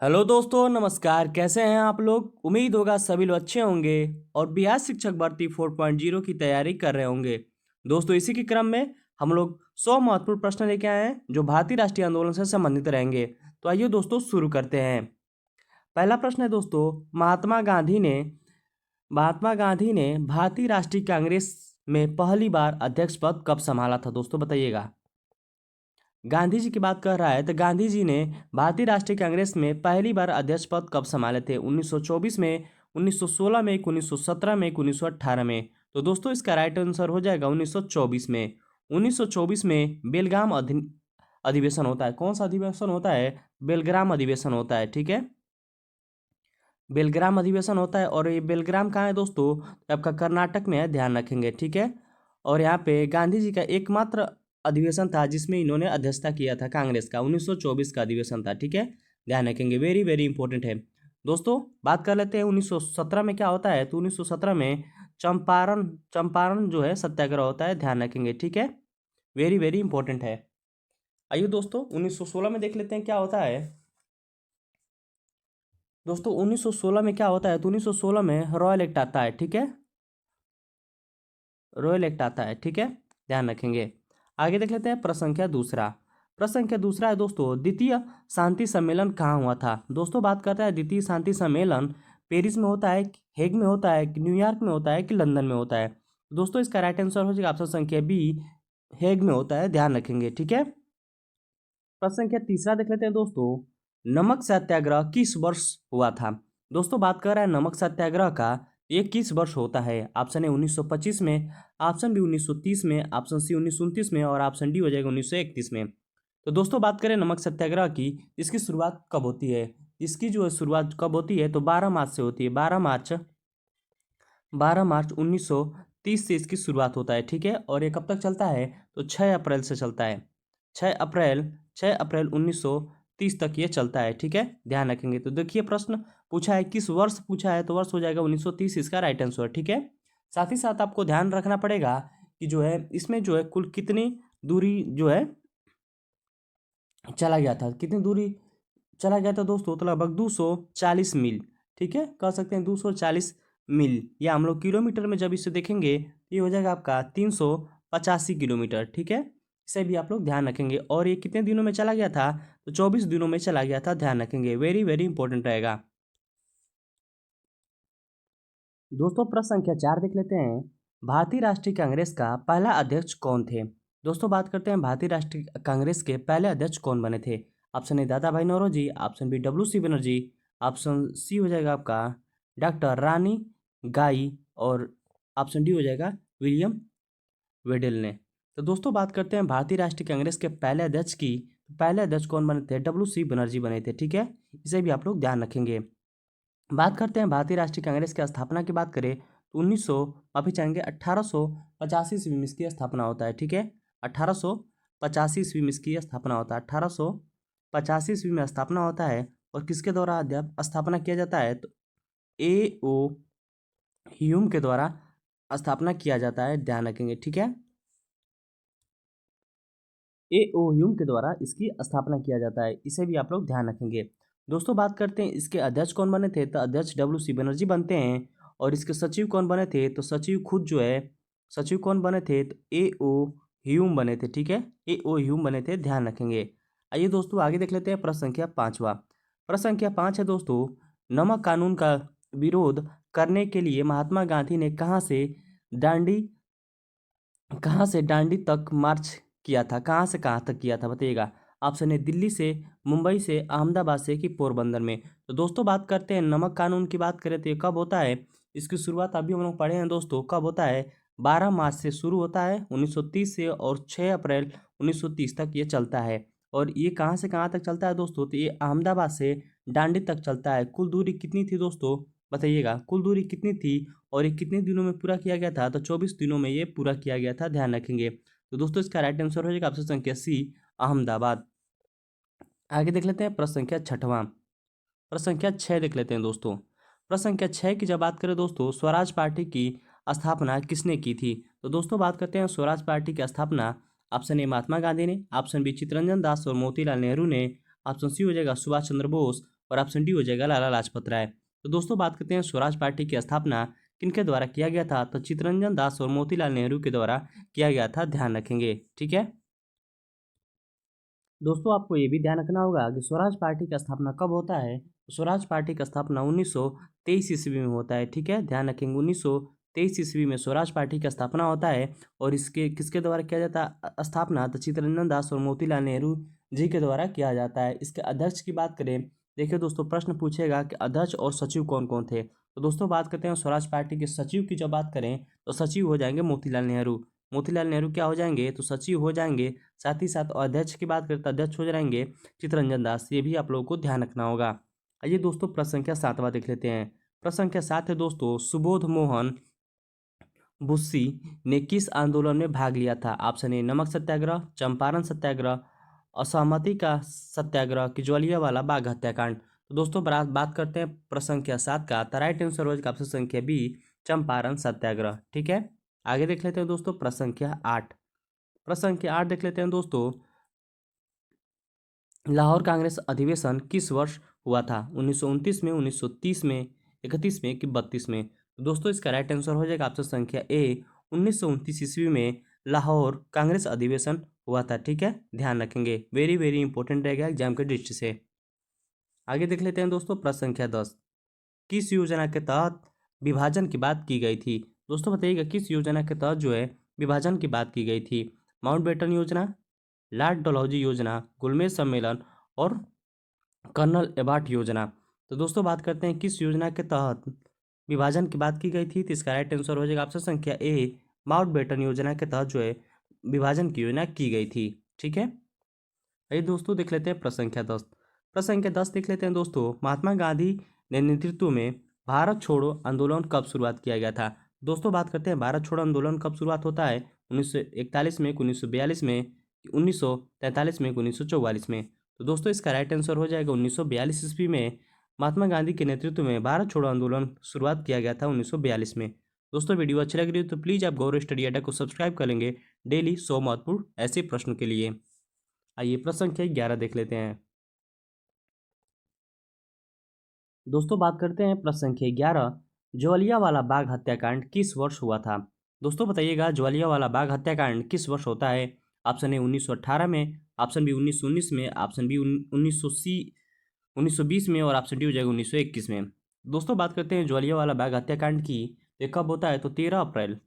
Hello दोस्तों, नमस्कार। कैसे हैं आप लोग? उम्मीद होगा सभी लोग अच्छे होंगे और बिहार शिक्षक भर्ती 4.0 की तैयारी कर रहे होंगे। दोस्तों, इसी के क्रम में हम लोग 100 महत्वपूर्ण प्रश्न लेके आए हैं जो भारतीय राष्ट्रीय आंदोलन से संबंधित रहेंगे। तो आइए दोस्तों शुरू करते हैं। पहला प्रश्न है दोस्तों, महात्मा गांधी ने भारतीय राष्ट्रीय कांग्रेस में पहली बार अध्यक्ष पद कब संभाला था? दोस्तों बताइएगा। गांधी जी की बात कर रहा है तो गांधी जी ने भारतीय राष्ट्रीय कांग्रेस में पहली बार अध्यक्ष पद कब संभाले थे? 1924 में, 1916 में, 1917 में, 1918 में। तो दोस्तों इसका राइट आंसर हो जाएगा 1924 में। 1924 में बेलगाम अधिवेशन होता है। कौन सा अधिवेशन होता है? बेलग्राम अधिवेशन होता है। ठीक है, बेलग्राम अधिवेशन होता है। और ये बेलग्राम कहाँ है दोस्तों? आपका कर्नाटक में है, ध्यान रखेंगे। ठीक है, और यहाँ पे गांधी जी का एकमात्र अधिवेशन था जिसमें इन्होंने अध्यक्षता किया था कांग्रेस का। 1924 का अधिवेशन था। ठीक है, ध्यान रखेंगे, वेरी वेरी इंपॉर्टेंट है। दोस्तों बात कर लेते हैं 1917 में क्या होता है। तो 1917 में चंपारण चंपारण जो है सत्याग्रह होता है, ध्यान रखेंगे। ठीक है, वेरी वेरी इंपॉर्टेंट है। आइए दोस्तों 1916 में देख लेते हैं क्या होता है। दोस्तों 1916 में क्या होता है? तो 1916 में रॉयल एक्ट आता है। ठीक है, रॉयल एक्ट आता है। ठीक है, ध्यान रखेंगे। आगे देख लेते हैं प्रसंख्या दूसरा। प्रसंख्या दूसरा है दोस्तों, द्वितीय शांति सम्मेलन कहाँ हुआ था? दोस्तों बात करता है द्वितीय शांति सम्मेलन पेरिस में होता है, हेग में होता है, कि न्यूयॉर्क में होता है, कि लंदन में होता है? दोस्तों इसका राइट आंसर हो जाएगा ऑप्शन संख्या बी, हेग में होता है, ध्यान रखेंगे। ठीक है, प्रश्न संख्या तीसरा देख लेते हैं दोस्तों, नमक सत्याग्रह किस वर्ष हुआ था? दोस्तों बात कर रहा है नमक सत्याग्रह का, ये किस वर्ष होता है? ऑप्शन ए 1925 में, ऑप्शन बी 1930 में, ऑप्शन सी 1929 में, और ऑप्शन डी हो जाएगा 1931 में। तो दोस्तों बात करें नमक सत्याग्रह की, इसकी शुरुआत कब होती है? इसकी जो शुरुआत कब होती है? तो 12 मार्च से होती है। 12 मार्च 1930 से इसकी शुरुआत होता है। ठीक है, और ये कब तक चलता है? तो 6 अप्रैल से चलता है। 6 अप्रैल 1930 तक ये चलता है। ठीक है, ध्यान रखेंगे। तो देखिए प्रश्न पूछा है किस वर्ष पूछा है, तो वर्ष हो जाएगा 1930 इसका राइट आंसर। ठीक है, साथ ही साथ आपको ध्यान रखना पड़ेगा कि जो है इसमें जो है कुल कितनी दूरी जो है चला गया था, कितनी दूरी चला गया था दोस्तों? तो लगभग 240 मील। ठीक है, कह सकते हैं 240 मील, या हम लोग किलोमीटर में जब इसे देखेंगे ये हो जाएगा आपका 385 किलोमीटर। ठीक है, इसे भी आप लोग ध्यान रखेंगे। और ये कितने दिनों में चला गया था? तो 24 दिनों में चला गया था, ध्यान रखेंगे, वेरी वेरी इंपॉर्टेंट रहेगा। दोस्तों प्रश्न संख्या 4 देख लेते हैं, भारतीय राष्ट्रीय कांग्रेस का पहला अध्यक्ष कौन थे? दोस्तों बात करते हैं भारतीय राष्ट्रीय कांग्रेस के पहले अध्यक्ष कौन बने थे। Option A Dadabhai Naoroji, option B WC Banerjee, option C हो जाएगा आपका डॉक्टर रानी गाई, और ऑप्शन डी हो जाएगा विलियम वेडेल ने। तो दोस्तों बात करते हैं भारतीय राष्ट्रीय कांग्रेस के पहले अध्यक्ष की। पहले अध्यक्ष कौन बने थे? WC बनर्जी बने थे। ठीक है, इसे भी आप लोग ध्यान रखेंगे। बात करते हैं भारतीय राष्ट्रीय कांग्रेस की स्थापना की बात करें तो 1900 माफी चाहेंगे 1885 ईस्वी में इसकी स्थापना होता है। ठीक है, 1885 ईस्वी में इसकी स्थापना होता है। 1885 ईस्वी में स्थापना होता है। और किसके द्वारा स्थापना किया जाता है? तो A.O. ह्यूम के द्वारा स्थापना किया जाता है, ध्यान रखेंगे। ठीक है, A.O. ह्यूम के द्वारा इसकी स्थापना किया जाता है, इसे भी आप लोग ध्यान रखेंगे। दोस्तों बात करते हैं इसके अध्यक्ष कौन बने थे, तो अध्यक्ष WC बनर्जी बनते हैं। और इसके सचिव कौन बने थे? तो सचिव खुद जो है, सचिव कौन बने थे? तो A.O. ह्यूम बने थे। ठीक है, A.O. ह्यूम बने थे, ध्यान रखेंगे। आइए दोस्तों आगे देख लेते हैं प्रश्न संख्या 5वां। प्रश्न संख्या 5 है दोस्तों, नमक कानून का विरोध करने के लिए महात्मा गांधी ने दांडी कहाँ से दांडी तक मार्च किया था? कहाँ से कहाँ तक किया था बताइएगा। ऑप्शन ए दिल्ली से, मुंबई से, अहमदाबाद से, कि पोरबंदर में? तो दोस्तों बात करते हैं नमक कानून की बात करें तो ये कब होता है? इसकी शुरुआत अभी हम लोग पढ़े हैं दोस्तों, कब होता है? 12 मार्च से शुरू होता है 1930 से, और 6 अप्रैल 1930 तक ये चलता है। और ये कहाँ से कहाँ तक चलता है दोस्तों? तो ये अहमदाबाद से दांडी तक चलता है। कुल दूरी कितनी थी दोस्तों बताइएगा, कुल दूरी कितनी थी? और ये कितने दिनों में पूरा किया गया था? तो 24 दिनों में ये पूरा किया गया था, ध्यान रखेंगे। तो दोस्तों इसका राइट आंसर हो जाएगा ऑप्शन संख्या सी, अहमदाबाद। आगे देख लेते हैं प्रश्न संख्या 6वां। प्रश्न संख्या 6 देख लेते हैं दोस्तों। प्रश्न संख्या 6 की जब बात करें दोस्तों, स्वराज पार्टी की स्थापना किसने की थी? तो दोस्तों बात करते हैं स्वराज पार्टी की स्थापना, ऑप्शन ए महात्मा गांधी ने, ऑप्शन बी चित्तरंजन दास और मोतीलाल नेहरू ने, ऑप्शन सी हो जाएगा सुभाष चंद्र बोस, और ऑप्शन डी हो जाएगा लाला लाजपत राय। तो दोस्तों बात करते हैं स्वराज पार्टी की स्थापना किनके द्वारा किया गया था, तो चित्तरंजन दास और मोतीलाल नेहरू के द्वारा किया गया था, ध्यान रखेंगे। ठीक है दोस्तों, आपको ये भी ध्यान रखना होगा कि स्वराज पार्टी का स्थापना कब होता है। स्वराज पार्टी का स्थापना 1923 ईस्वी में होता है। ठीक है, ध्यान रखेंगे 1923 ईस्वी में स्वराज पार्टी का स्थापना होता है। और इसके किसके द्वारा किया जाता है स्थापना, तो चित्तरंजन दास और मोतीलाल नेहरू जी के द्वारा किया जाता है। इसके अध्यक्ष की बात करें, देखिए दोस्तों प्रश्न पूछेगा कि अध्यक्ष और सचिव कौन कौन थे। तो दोस्तों बात करते हैं स्वराज पार्टी के सचिव की, जब बात करें तो सचिव हो जाएंगे मोतीलाल नेहरू। मोतीलाल नेहरू क्या हो जाएंगे, तो सचिव हो जाएंगे। साथ ही साथ अध्यक्ष की बात करें तो अध्यक्ष हो जाएंगे चित्तरंजन दास। ये भी आप लोगों को ध्यान रखना होगा। आइए दोस्तों प्रश्न संख्या 7वां देख लेते हैं। प्रश्न संख्या 7 है दोस्तों, सुबोध मोहन बुस्सी ने किस आंदोलन में भाग लिया था। ऑप्शन ए नमक सत्याग्रह, चंपारण सत्याग्रह, असहमति का सत्याग्रह कि ज्वालियांवाला बाग हत्याकांड। तो दोस्तों बात करते हैं प्रश्न संख्या 7 का, तो राइट आंसर हो जाएगा ऑप्शन संख्या बी, चंपारण सत्याग्रह। ठीक है, आगे देख लेते हैं दोस्तों प्रश्न संख्या 8। प्रश्न संख्या 8 देख लेते हैं दोस्तों, लाहौर कांग्रेस अधिवेशन किस वर्ष हुआ था। 1929 में, 1930 में, 31 में कि 32 में। तो दोस्तों इसका राइट आंसर हो जाएगा ऑप्शन संख्या ए, 1929 ईस्वी में लाहौर कांग्रेस अधिवेशन हुआ था। ठीक है, ध्यान रखेंगे, वेरी वेरी इंपॉर्टेंट रहेगा एग्जाम के दृष्टि से। आगे देख लेते हैं दोस्तों प्रश्न संख्या 10, किस योजना के तहत विभाजन की बात की गई थी। दोस्तों बताइएगा किस योजना के तहत जो है विभाजन की बात की गई थी। माउंटबेटन योजना, लॉर्ड डलहौजी योजना, गुलमेज सम्मेलन और कर्नल एबार्ट योजना। तो दोस्तों बात करते हैं किस योजना के तहत विभाजन की बात की गई थी। तो इसका राइट आंसर हो जाएगा ऑप्शन संख्या ए, माउंटबेटन योजना के तहत जो है विभाजन की योजना की गई थी। ठीक है, आइए दोस्तों देख लेते हैं प्रश्न संख्या 10। प्रश्न संख्या 10 देख लेते हैं दोस्तों, महात्मा गांधी ने नेतृत्व में भारत छोड़ो आंदोलन कब शुरुआत किया गया था। दोस्तों बात करते हैं भारत छोड़ो आंदोलन कब शुरुआत होता है, 1941 में, 1942 में, 1943 में, 1944 में। तो दोस्तों इसका राइट आंसर हो जाएगा 1942 ईस्वी में महात्मा गांधी के नेतृत्व में भारत छोड़ो आंदोलन शुरुआत किया गया था 1942 में। दोस्तों वीडियो अच्छी लग रही है तो प्लीज़ आप गौरव स्टडी अड्डा को सब्सक्राइब कर लेंगे डेली 100 महत्वपूर्ण ऐसे प्रश्न के लिए। आइए प्रश्न संख्या 11 देख लेते हैं। दोस्तों बात करते हैं प्रश्न संख्या 11, ज्वालियांवाला बाग हत्याकांड किस वर्ष हुआ था। दोस्तों बताइएगा ज्वालियांवाला बाग हत्याकांड किस वर्ष होता है। ऑप्शन ए 1918 में, ऑप्शन बी 1919 में, ऑप्शन बी 1920 में और ऑप्शन डी हो जाएगा 1921 में। दोस्तों बात करते हैं ज्वालियांवाला बाग हत्याकांड की, ये कब होता है, तो 13 अप्रैल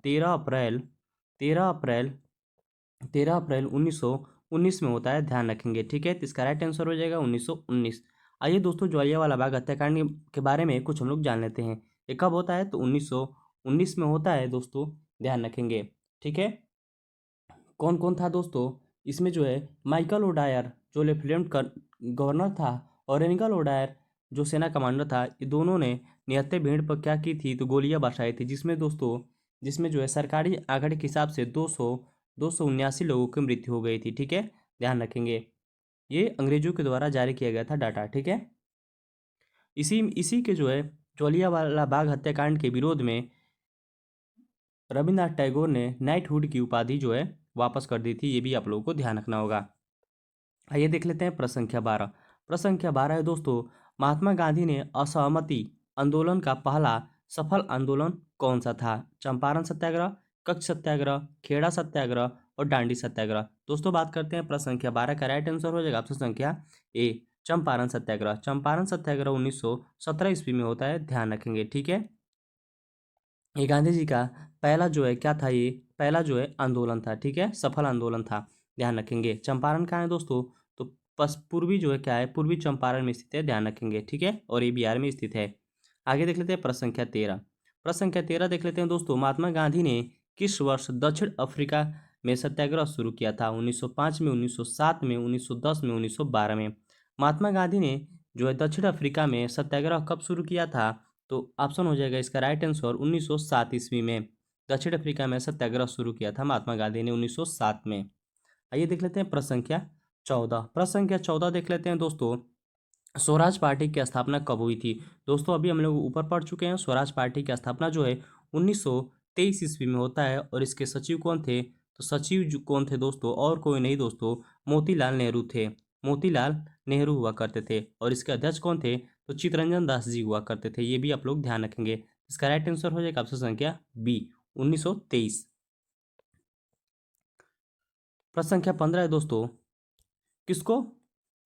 1919 में होता है, ध्यान रखेंगे। ठीक है, तो इसका राइट आंसर हो जाएगा 1919। आइए दोस्तों ज्वालियांवाला बाग हत्याकांड के बारे में कुछ हम लोग जान लेते हैं। ये कब होता है, तो 1919 में होता है दोस्तों, ध्यान रखेंगे। ठीक है, कौन कौन था दोस्तों इसमें, जो है माइकल ओडायर जो लेफ्टिनेंट गवर्नर था और रेनिकल ओडायर जो सेना कमांडर था, ये दोनों ने निहत्थे भीड़ पर क्या की थी, तो गोलियां बरसाई थी, जिसमें दोस्तों जिसमें जो है सरकारी आंकड़े के हिसाब से 279 लोगों की मृत्यु हो गई थी। ठीक है, ध्यान रखेंगे, ये अंग्रेजों के द्वारा जारी किया गया था डाटा। ठीक है, इसी इसी के जो है ज्वालियांवाला बाग हत्याकांड के विरोध में रविन्द्रनाथ टैगोर ने नाइटहुड की उपाधि जो है वापस कर दी थी, ये भी आप लोगों को ध्यान रखना होगा। आइए देख लेते हैं प्रश्न संख्या 12। प्रश्न संख्या 12 है दोस्तों, महात्मा गांधी ने असहमति आंदोलन का पहला सफल आंदोलन कौन सा था। चंपारण सत्याग्रह, कच्छ सत्याग्रह, खेड़ा सत्याग्रह और डांडी सत्याग्रह। दोस्तों बात करते हैं प्रश्न संख्या 12 का राइट आंसर हो जाएगा ऑप्शन संख्या ए, चंपारण सत्याग्रह। चंपारण सत्याग्रह 1917 ईस्वी में होता है, ध्यान रखेंगे। ठीक है, ये गांधी जी का पहला जो है क्या था, ये पहला जो है आंदोलन था। ठीक है, सफल आंदोलन था, ध्यान रखेंगे। चंपारण कहाँ है दोस्तों, तो पूर्वी जो है क्या है, पूर्वी चंपारण में स्थित है, ध्यान रखेंगे। ठीक है, और ये बिहार में स्थित है। आगे देख लेते हैं प्रश्न संख्या 13। प्रश्न संख्या 13 देख लेते हैं दोस्तों, महात्मा गांधी ने किस वर्ष दक्षिण अफ्रीका में सत्याग्रह शुरू किया था। 1905 में, 1907 में, 1910 में, 1912 में। महात्मा गांधी ने जो है दक्षिण अफ्रीका में सत्याग्रह कब शुरू किया था, तो ऑप्शन हो जाएगा इसका राइट आंसर 1907 ईस्वी में दक्षिण अफ्रीका में सत्याग्रह शुरू किया था महात्मा गांधी ने 1907 में। आइए देख लेते हैं प्रश्न संख्या 14। प्रश्न संख्या 14 देख लेते हैं दोस्तों, स्वराज पार्टी की स्थापना कब हुई थी। दोस्तों अभी हम लोग ऊपर पढ़ चुके हैं, स्वराज पार्टी की स्थापना जो है 1923 ईस्वी में होता है। और इसके सचिव कौन थे, तो सचिव कौन थे दोस्तों, और कोई नहीं दोस्तों, मोतीलाल नेहरू थे। मोतीलाल नेहरू हुआ करते थे। और इसके अध्यक्ष कौन थे, तो चितरंजन दास जी हुआ करते थे, ये भी आप लोग ध्यान रखेंगे। इसका राइट आंसर हो जाएगा ऑप्शन संख्या बी 1923। प्रश्न संख्या 15 है दोस्तों, किसको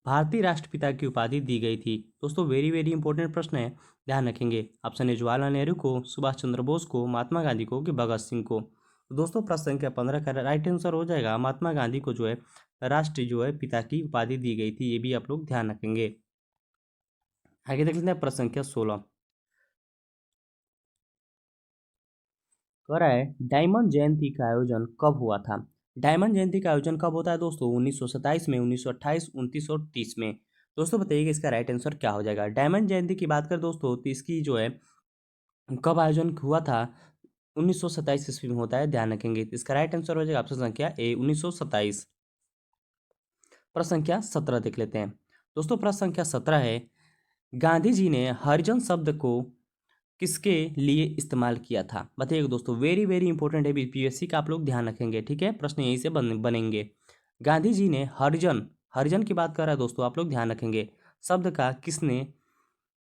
भारतीय राष्ट्रपिता की उपाधि दी गई थी? दोस्तों वेरी वेरी इंपॉर्टेंट प्रश्न है, ध्यान रखेंगे। ऑप्शन ए जवाहरलाल नेहरू को, सुभाष चंद्र बोस को, महात्मा गांधी को कि भगत सिंह को। तो दोस्तों प्रश्न संख्या 15 का राइट आंसर हो जाएगा महात्मा गांधी को जो है राष्ट्र जो है पिता की उपाधि दी गई थी, ये भी आप लोग ध्यान रखेंगे। आगे देख लेते हैं प्रश्न संख्या 16। कह रहा है डायमंड जयंती का आयोजन कब हुआ था? डायमंड जयंती का आयोजन कब होता है दोस्तों? 1927 में, 1928, 29 और 30 में। दोस्तों बताइएगा इसका राइट आंसर क्या हो जाएगा। डायमंड जयंती की बात करें दोस्तों तो इसकी जो है कब आयोजन हुआ था? 1927 ईस्वी में होता है, ध्यान रखेंगे। इसका राइट आंसर हो जाएगा ऑप्शन संख्या ए 1927। प्रश्न संख्या 17 देख लेते हैं दोस्तों। प्रश्न संख्या 17 है, गांधी जी ने हरिजन शब्द को किसके लिए इस्तेमाल किया था? बताइएगा दोस्तों, वेरी वेरी इंपॉर्टेंट है, बीपीएससी का आप लोग ध्यान रखेंगे, ठीक है। प्रश्न यहीं से बनेंगे। गांधी जी ने हरिजन, हरिजन की बात कर रहा है दोस्तों, आप लोग ध्यान रखेंगे। शब्द का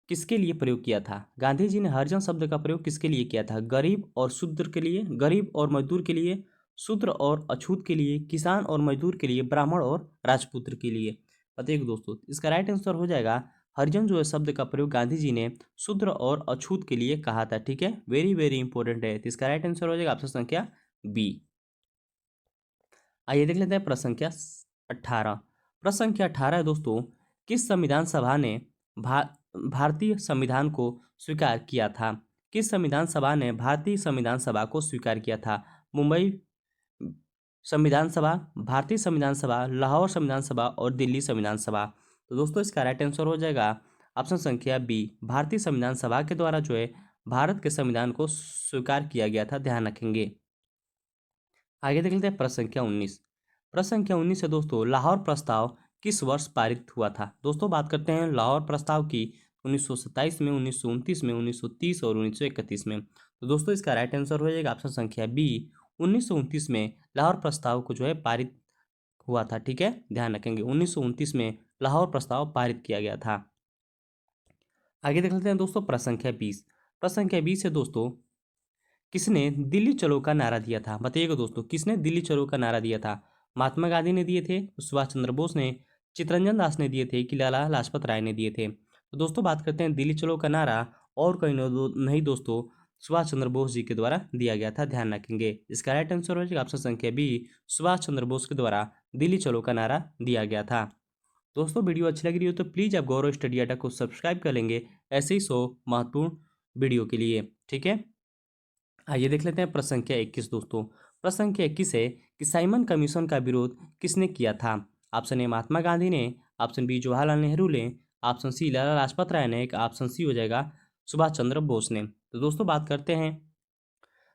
किसके लिए प्रयोग किया था? गांधी जी ने हरिजन शब्द का प्रयोग किसके लिए किया था? गरीब और शूद्र के लिए, गरीब और मजदूर के लिए, शूद्र और अछूत के लिए, किसान और मजदूर के लिए, ब्राह्मण और राजपुत्र के लिए। बताइए दोस्तों इसका राइट आंसर हो जाएगा हरिजन जो है शब्द का प्रयोग गांधी जी ने शूद्र और अछूत के लिए कहा था, ठीक है। वेरी वेरी इंपॉर्टेंट है, तो इसका राइट आंसर हो जाएगा ऑप्शन संख्या बी। आइए देख लेते हैं प्रश्न संख्या 18। प्रश्न संख्या 18 है दोस्तों, किस संविधान सभा ने भारतीय संविधान को स्वीकार किया था? किस संविधान सभा ने भारतीय संविधान सभा को स्वीकार किया था? मुंबई संविधान सभा, भारतीय संविधान सभा, लाहौर संविधान सभा और दिल्ली संविधान सभा। तो दोस्तों इसका राइट आंसर हो जाएगा ऑप्शन संख्या बी, भारतीय संविधान सभा के द्वारा जो है भारत के संविधान को स्वीकार किया गया था, ध्यान रखेंगे। आगे देख लेते हैं प्रश्न संख्या 19। प्रश्न संख्या 19 है दोस्तों, लाहौर प्रस्ताव किस वर्ष पारित हुआ था? दोस्तों बात करते हैं लाहौर प्रस्ताव की, 1927 में, 1929 में, 1930 और 1931 में। तो दोस्तों इसका राइट आंसर हो जाएगा ऑप्शन संख्या बी, 1929 में लाहौर प्रस्ताव को जो है पारित हुआ था, ठीक है, ध्यान रखेंगे। 1929 में लाहौर प्रस्ताव पारित किया गया था। आगे देख लेते हैं दोस्तों प्रश्न संख्या 20। प्रश्न संख्या 20 है दोस्तों, किसने दिल्ली चलो का नारा दिया था? बताइएगा दोस्तों, किसने दिल्ली चलो का नारा दिया था? महात्मा गांधी ने दिए थे, सुभाष चंद्र बोस ने, चितरंजन दास ने दिए थे कि लाला लाजपत राय ने दिए थे? तो दोस्तों बात करते हैं दिल्ली चलो का नारा और कहीं नहीं दोस्तों, सुभाष चंद्र बोस जी के द्वारा दिया गया था, ध्यान रखेंगे। इसका राइट आंसर हो जाएगा ऑप्शन संख्या बी, सुभाष चंद्र बोस के द्वारा दिल्ली चलो का नारा दिया गया था। दोस्तों वीडियो अच्छी लग रही हो तो प्लीज़ आप गौरव स्टडी अड्डा को सब्सक्राइब कर लेंगे ऐसे ही 100 महत्वपूर्ण वीडियो के लिए, ठीक है। आइए देख लेते हैं प्रश्न संख्या 21 दोस्तों। प्रश्न संख्या 21 है कि साइमन कमीशन का विरोध किसने किया था? ऑप्शन ए महात्मा गांधी ने, ऑप्शन बी जवाहरलाल नेहरू ने, ऑप्शन सी लाला लाजपत राय ने, ऑप्शन सी हो जाएगा सुभाष चंद्र बोस ने। तो दोस्तों बात करते हैं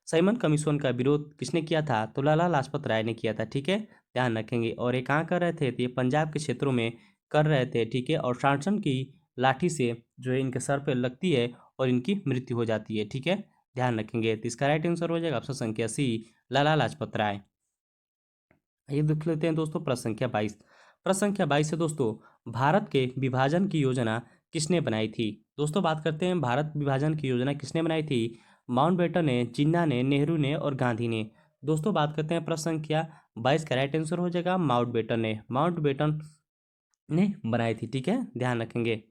साइमन कमीशन का विरोध किसने किया था? तो लाला लाजपत राय ने किया था, ठीक है, ध्यान रखेंगे। और ये कहाँ कर रहे थे? तो ये पंजाब के क्षेत्रों में कर रहे थे, ठीक है। और शासन की लाठी से जो है इनके सर पे लगती है और इनकी मृत्यु हो जाती है, ठीक है, ध्यान रखेंगे। तो इसका राइट आंसर हो जाएगा ऑप्शन संख्या सी, लाला लाजपत राय। ये देख लेते हैं दोस्तों प्रश्न संख्या 22। प्रश्न संख्या 22 है दोस्तों, भारत के विभाजन की योजना किसने बनाई थी? दोस्तों बात करते हैं भारत विभाजन की योजना किसने बनाई थी? माउंटबेटन ने, जिन्ना ने, नेहरू ने और गांधी ने। दोस्तों बात करते हैं प्रश्न संख्या 22 का राइट आंसर हो जाएगा माउंटबेटन ने, माउंटबेटन ने बनाई थी, ठीक है, ध्यान रखेंगे।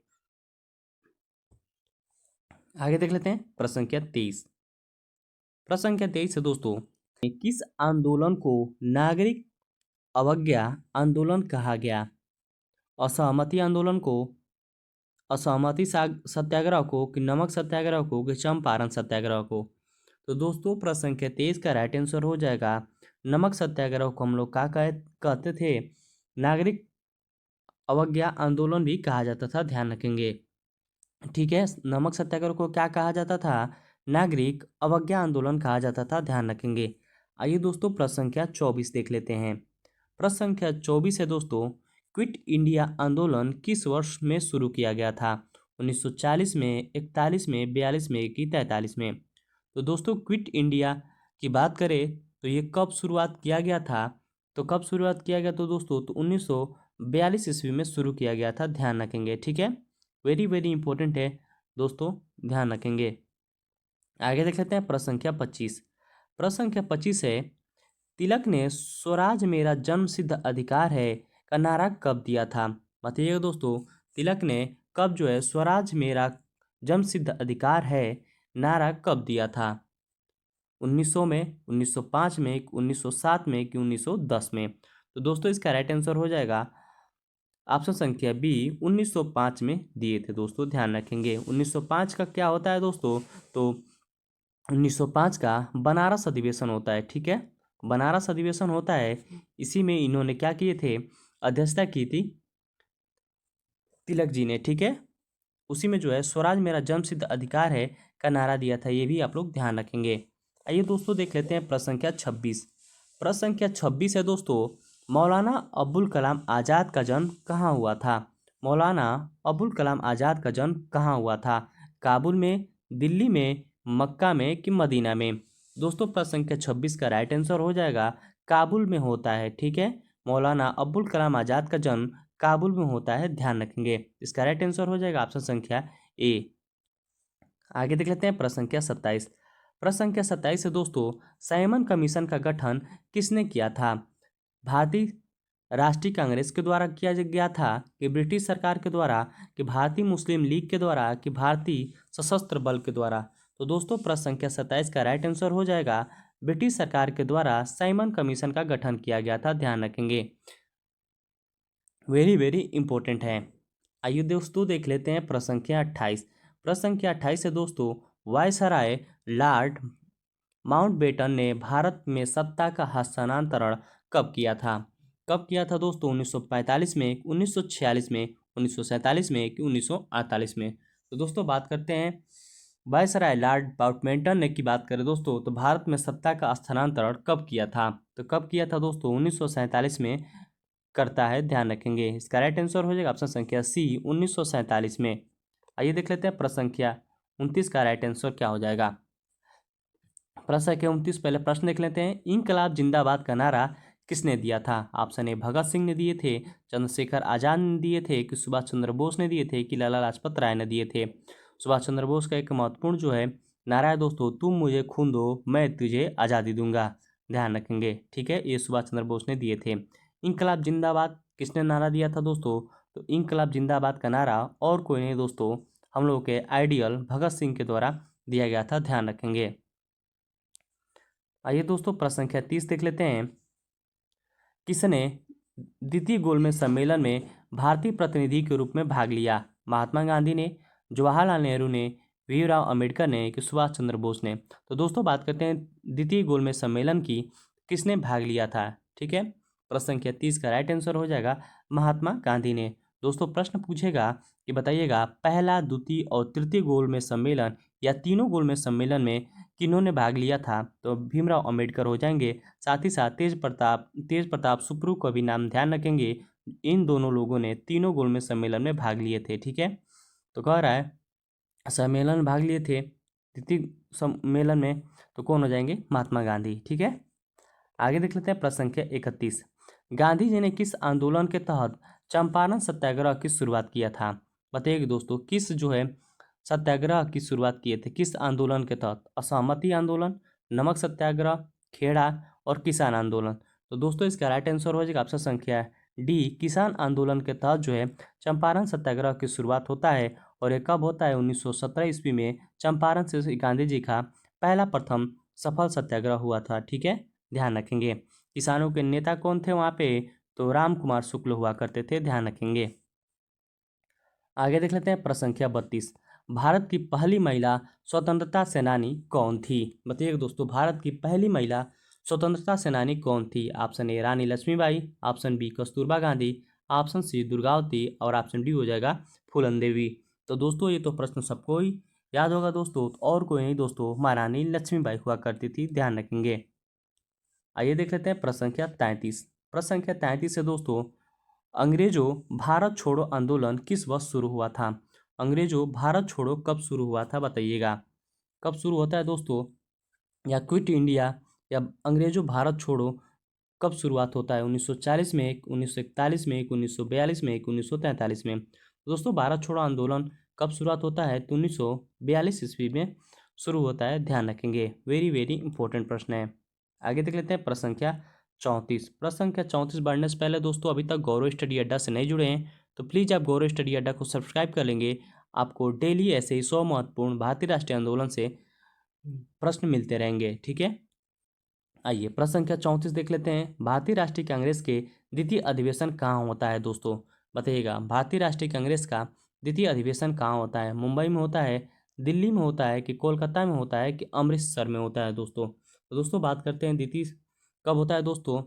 आगे देख लेते हैं प्रश्न संख्या 23। प्रश्न संख्या 23 है दोस्तों, किस आंदोलन को नागरिक अवज्ञा आंदोलन कहा गया? असहमति आंदोलन को, सत्याग्रह को, कि नमक सत्याग्रह को, कि चंपारण सत्याग्रह को? तो दोस्तों प्रश्न संख्या 23 का राइट आंसर हो जाएगा नमक सत्याग्रह को हम लोग क्या कहते थे? नागरिक अवज्ञा आंदोलन भी कहा जाता था, ध्यान रखेंगे, ठीक है। नमक सत्याग्रह को क्या कहा जाता था? नागरिक अवज्ञा आंदोलन कहा जाता था, ध्यान रखेंगे। आइए दोस्तों प्रश्न संख्या 24 देख लेते हैं। प्रश्न संख्या 24 है दोस्तों, क्विट इंडिया आंदोलन किस वर्ष में शुरू किया गया था? 1940 में, 41 में, 42 में कि 43 में? तो दोस्तों क्विट इंडिया की बात करें तो ये कब शुरुआत किया गया था? तो कब शुरुआत किया गया तो दोस्तों तो 1942 ईस्वी में शुरू किया गया था, ध्यान रखेंगे, ठीक है। वेरी वेरी इंपॉर्टेंट है दोस्तों, ध्यान रखेंगे। आगे देख लेते हैं प्रश्न संख्या 25। प्रश्न संख्या 25 है, तिलक ने स्वराज मेरा जन्म सिद्ध अधिकार है का नारा कब दिया था? बताइएगा दोस्तों, तिलक ने कब जो है स्वराज मेरा जन्म सिद्ध अधिकार है नारा कब दिया था? 1900 में, 1905 में, 1907 में कि 1910 में? तो दोस्तों इसका राइट आंसर हो जाएगा ऑप्शन संख्या बी, 1905 में दिए थे दोस्तों, ध्यान रखेंगे। 1905 का क्या होता है दोस्तों? तो 1905 का बनारस अधिवेशन होता है, ठीक है, बनारस अधिवेशन होता है। इसी में इन्होंने क्या किए थे, अध्यक्षता की थी तिलक जी ने, ठीक है। उसी में जो है स्वराज मेरा जन्म सिद्ध अधिकार है का नारा दिया था, ये भी आप लोग ध्यान रखेंगे। आइए दोस्तों देख लेते हैं प्रश्न संख्या 26। प्रश्न संख्या 26 है दोस्तों, मौलाना अबुल कलाम आज़ाद का जन्म कहाँ हुआ था? मौलाना अबुल कलाम आज़ाद का जन्म कहाँ हुआ था? काबुल में, दिल्ली में, मक्का में कि मदीना में? दोस्तों प्रश्न संख्या 26 का राइट आंसर हो जाएगा काबुल में होता है, ठीक है। मौलाना अबुल कलाम आज़ाद का जन्म काबुल में होता है, ध्यान रखेंगे। इसका राइट आंसर हो जाएगा ऑप्शन संख्या ए। आगे देख लेते हैं प्रश्न संख्या 27। प्रश्न संख्या 27 है दोस्तों, साइमन कमीशन का गठन किसने किया था? भारतीय राष्ट्रीय कांग्रेस के द्वारा किया गया था कि ब्रिटिश सरकार के द्वारा, कि भारतीय मुस्लिम लीग के द्वारा, कि भारतीय सशस्त्र बल के द्वारा? तो दोस्तों प्रश्न संख्या 27 का राइट आंसर हो जाएगा ब्रिटिश सरकार के द्वारा साइमन कमीशन का गठन किया गया था, ध्यान रखेंगे। वेरी वेरी इंपॉर्टेंट है। आइए दोस्तों देख लेते हैं प्रश्न संख्या 28। प्रश्न संख्या 28 है दोस्तों, वायसराय लॉर्ड माउंटबेटन ने भारत में सत्ता का हस्तांतरण कब किया था? कब किया था दोस्तों? 1945 में, 1946 में, 1947 में कि 1948 में? तो दोस्तों बात करते हैं वायसराय लॉर्ड माउंटबेटन ने की बात करें दोस्तों, तो भारत में सत्ता का स्थानांतरण कब किया था? तो कब किया था दोस्तों? 1947 में करता है, ध्यान रखेंगे। इसका राइट आंसर हो जाएगा ऑप्शन संख्या सी, 1947 में। आइए देख लेते हैं प्रश्न संख्या 29 का राइट आंसर क्या हो जाएगा। प्रश्न संख्या 29, पहले प्रश्न देख लेते हैं। इनकलाब जिंदाबाद का नारा किसने दिया था? ऑप्शन ए भगत सिंह ने दिए थे, चंद्रशेखर आजाद ने दिए थे, कि सुभाष चंद्र बोस ने दिए थे, कि लाला लाजपत राय ने दिए थे? सुभाष चंद्र बोस का एक महत्वपूर्ण जो है नारा है दोस्तों, तुम मुझे खून दो मैं तुझे आज़ादी दूंगा, ध्यान रखेंगे, ठीक है। ये सुभाष चंद्र बोस ने दिए थे। इनकलाब जिंदाबाद किसने नारा दिया था दोस्तों? तो इनकलाब जिंदाबाद का नारा और कोई नहीं दोस्तों, हम लोगों के आइडियल भगत सिंह के द्वारा दिया गया था, ध्यान रखेंगे। आइए दोस्तों प्रश्न संख्या 30 देख लेते हैं। किसने द्वितीय गोलमेज सम्मेलन में भारतीय प्रतिनिधि के रूप में भाग लिया? महात्मा गांधी ने, जवाहरलाल नेहरू ने, भीमराव अंबेडकर ने, कि सुभाष चंद्र बोस ने? तो दोस्तों बात करते हैं द्वितीय गोलमेज सम्मेलन की, किसने भाग लिया था, ठीक है। प्रश्न संख्या 30 का राइट आंसर हो जाएगा महात्मा गांधी ने। दोस्तों प्रश्न पूछेगा कि बताइएगा पहला, द्वितीय और तृतीय गोलमेज सम्मेलन या तीनों गोलमेज सम्मेलन में किन्होंने भाग लिया था? तो भीमराव अंबेडकर हो जाएंगे। साथ ही साथ तेज प्रताप सुप्रू को भी नाम ध्यान रखेंगे। इन दोनों लोगों ने तीनों गोलमेज सम्मेलन में भाग लिए थे, ठीक है। तो कह रहा है सम्मेलन में भाग लिए थे द्वितीय सम्मेलन में, तो कौन हो जाएंगे? महात्मा गांधी, ठीक है। आगे देख लेते हैं प्रश्न संख्या 31। गांधी जी ने किस आंदोलन के तहत चंपारण सत्याग्रह की शुरुआत किया था? बताइए दोस्तों, किस जो है सत्याग्रह की शुरुआत किए थे, किस आंदोलन के तहत? असहमति आंदोलन, नमक सत्याग्रह, खेड़ा और किसान आंदोलन? तो दोस्तों इसका राइट आंसर हो जाएगा ऑप्शन संख्या डी, किसान आंदोलन के तहत जो है चंपारण सत्याग्रह की शुरुआत होता है। और ये कब होता है? 1917 ईस्वी में चंपारण से गांधी जी का पहला प्रथम सफल सत्याग्रह हुआ था, ठीक है, ध्यान रखेंगे। किसानों के नेता कौन थे वहाँ पे? तो राम कुमार शुक्ल हुआ करते थे, ध्यान रखेंगे। आगे देख लेते हैं प्रश्न संख्या 32। भारत की पहली महिला स्वतंत्रता सेनानी कौन थी? बताइए दोस्तों, भारत की पहली महिला स्वतंत्रता सेनानी कौन थी? Option A Rani Lakshmibai, option B Kasturba Gandhi, option C Durgavati और ऑप्शन डी हो जाएगा फूलन देवी। तो दोस्तों ये तो प्रश्न सबको ही याद होगा दोस्तों, और कोई नहीं दोस्तों, महारानी लक्ष्मीबाई हुआ करती थी, ध्यान रखेंगे। आइए देख लेते हैं प्रश्न संख्या 33। प्रश्न संख्या 33 है दोस्तों, अंग्रेजों भारत छोड़ो आंदोलन किस वर्ष शुरू हुआ था? अंग्रेजों भारत छोड़ो कब शुरू हुआ था, बताइएगा। कब शुरू होता है दोस्तों? या क्विट इंडिया या अंग्रेजों भारत छोड़ो कब शुरुआत होता है? 1940 में, 1941 में, 1942 में, 1943 में? तो दोस्तों भारत छोड़ो आंदोलन कब शुरुआत होता है? तो 1942 ईस्वी में शुरू होता है, ध्यान रखेंगे। वेरी वेरी इंपॉर्टेंट प्रश्न है। आगे देख लेते हैं प्रश्न संख्या 34। प्रश्न संख्या 34 बढ़ने से पहले दोस्तों अभी तक गौरव स्टडी अड्डा से नहीं जुड़े हैं तो प्लीज़ आप गौरव स्टडी अड्डा को सब्सक्राइब कर लेंगे। आपको डेली ऐसे ही 100 महत्वपूर्ण भारतीय राष्ट्रीय आंदोलन से प्रश्न मिलते रहेंगे, ठीक है। आइए प्रश्न संख्या 34 देख लेते हैं। भारतीय राष्ट्रीय कांग्रेस के द्वितीय अधिवेशन कहाँ होता है दोस्तों? बताइएगा। भारतीय राष्ट्रीय कांग्रेस का द्वितीय अधिवेशन कहाँ होता है? मुंबई में होता है, दिल्ली में होता है, कि कोलकाता में होता है, कि अमृतसर में होता है दोस्तों? तो दोस्तों बात करते हैं द्वितीय कब होता है दोस्तों,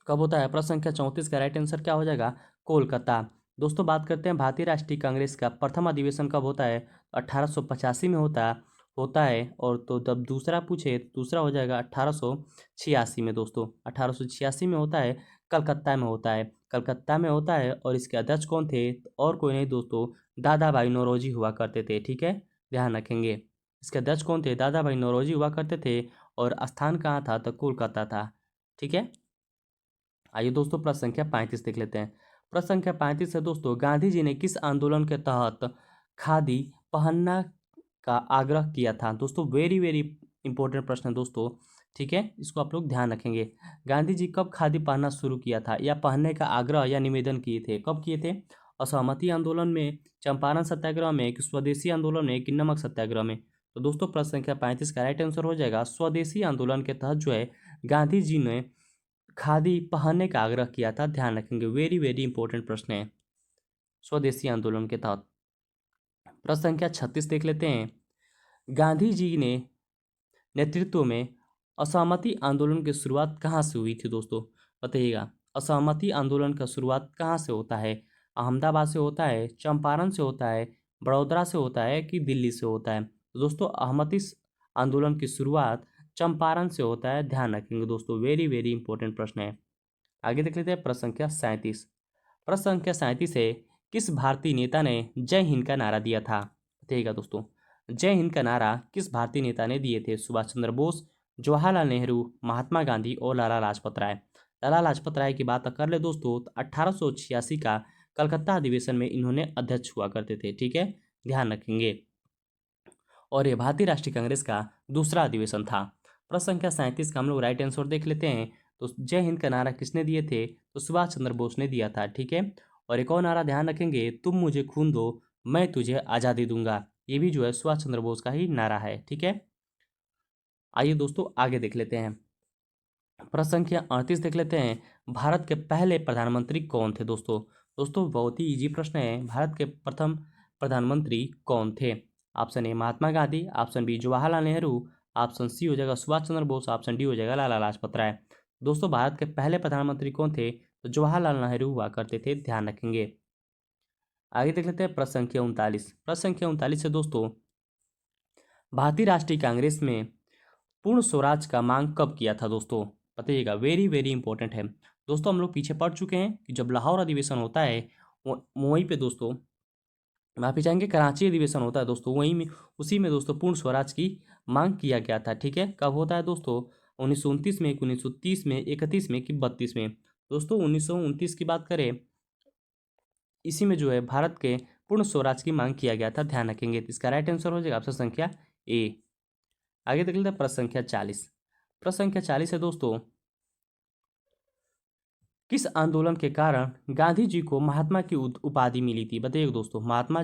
कब होता है? प्रश्न संख्या 34 का राइट आंसर क्या हो जाएगा? कोलकाता। दोस्तों बात करते हैं भारतीय राष्ट्रीय कांग्रेस का प्रथम अधिवेशन कब होता है? 1885 में होता है। और तो जब दूसरा पूछे तो दूसरा हो जाएगा 1886 में दोस्तों। 1886 में होता है, कलकत्ता में होता है, कलकत्ता में होता है। और इसके अध्यक्ष कौन थे? तो और कोई नहीं दोस्तों, दादा भाई नौरोजी हुआ करते थे, ठीक है, ध्यान रखेंगे। इसके अध्यक्ष कौन थे? दादा भाई नौरोजी हुआ करते थे। और स्थान कहाँ था? तो कोलकाता था, ठीक है। आइए दोस्तों प्रश्न संख्या 35 देख लेते हैं। प्रश्न संख्या 35 है दोस्तों, गांधी जी ने किस आंदोलन के तहत खादी पहनना का आग्रह किया था? दोस्तों वेरी वेरी इंपॉर्टेंट प्रश्न है दोस्तों, ठीक है, इसको आप लोग ध्यान रखेंगे। गांधी जी कब खादी पहनना शुरू किया था या पहनने का आग्रह या निवेदन किए थे? कब किए थे? असहमति आंदोलन में, चंपारण सत्याग्रह में, कि स्वदेशी आंदोलन में, कि नमक सत्याग्रह में? तो दोस्तों प्रश्न संख्या 35 का राइट आंसर हो जाएगा स्वदेशी आंदोलन के तहत जो है गांधी जी ने खादी पहनने का आग्रह किया था, ध्यान रखेंगे। वेरी वेरी इंपॉर्टेंट प्रश्न है, स्वदेशी आंदोलन के तहत। प्रश्न संख्या 36 देख लेते हैं। गांधी जी ने नेतृत्व में असहमति आंदोलन की शुरुआत कहाँ से हुई थी दोस्तों? बताइएगा। असहमति आंदोलन का शुरुआत कहाँ से होता है? अहमदाबाद से होता है, चंपारण से होता है, बड़ौदा से होता है, कि दिल्ली से होता है? तो दोस्तों अहमति आंदोलन की शुरुआत चंपारण से होता है, ध्यान रखेंगे दोस्तों। वेरी वेरी इंपॉर्टेंट प्रश्न है। आगे देख लेते हैं प्रश्न संख्या 37। प्रश्न संख्या 37 है, किस भारतीय नेता ने जय हिंद का नारा दिया था? बताइएगा दोस्तों। जय हिंद का नारा किस भारतीय नेता ने दिए थे? सुभाष चंद्र बोस, जवाहरलाल नेहरू, महात्मा गांधी और लाला लाजपत राय? लाला लाजपत राय की बात कर ले दोस्तों तो 1886 का कलकत्ता अधिवेशन में इन्होंने अध्यक्ष हुआ करते थे, ठीक है, ध्यान रखेंगे। और ये भारतीय राष्ट्रीय कांग्रेस का दूसरा अधिवेशन था। प्रश्न संख्या 37 का हम लोग राइट आंसर देख लेते हैं। तो जय हिंद का नारा किसने दिए थे? तो सुभाष चंद्र बोस ने दिया था, ठीक है। और एक और नारा ध्यान रखेंगे, तुम मुझे खून दो मैं तुझे आज़ादी दूंगा। ये भी जो है सुभाष चंद्र बोस का ही नारा है, ठीक है। आइए दोस्तों आगे देख लेते हैं। प्रश्न संख्या 38 देख लेते हैं। भारत के पहले प्रधानमंत्री कौन थे दोस्तों? दोस्तों बहुत ही इजी प्रश्न है। भारत के प्रथम प्रधानमंत्री कौन थे? Option A Mahatma Gandhi, option B Jawaharlal Nehru, option C हो जाएगा सुभाष चंद्र बोस, ऑप्शन डी हो जाएगा लाला लाजपत राय। दोस्तों भारत के पहले प्रधानमंत्री कौन थे? तो जवाहरलाल नेहरू हुआ करते थे, ध्यान रखेंगे। आगे देख लेते हैं प्रश्न संख्या 39। प्रश्न संख्या 39 है दोस्तों, भारतीय राष्ट्रीय कांग्रेस में पूर्ण स्वराज का मांग कब किया था दोस्तों? बताइएगा। वेरी वेरी इंपॉर्टेंट है दोस्तों। हम लोग पीछे पढ़ चुके हैं कि जब लाहौर अधिवेशन होता है वहीं पे दोस्तों, माफी चाहेंगे, कराची अधिवेशन होता है दोस्तों, वहीं में उसी में दोस्तों पूर्ण स्वराज की मांग किया गया था, ठीक है। कब होता है दोस्तों? 1929 में, 1930 में, 31 में, कि 32 में? दोस्तों 1929 की बात करें, इसी में जो है भारत के पूर्ण स्वराज की मांग किया गया था, ध्यान रखेंगे। तो इसका राइट आंसर हो जाएगा ऑप्शन संख्या ए। आगे देख लेते हैं प्रश्न संख्या 40। प्रश्न संख्या 40 है दोस्तों, किस आंदोलन के कारण गांधी जी को महात्मा की उपाधि मिली थी? बताइए दोस्तों। महात्मा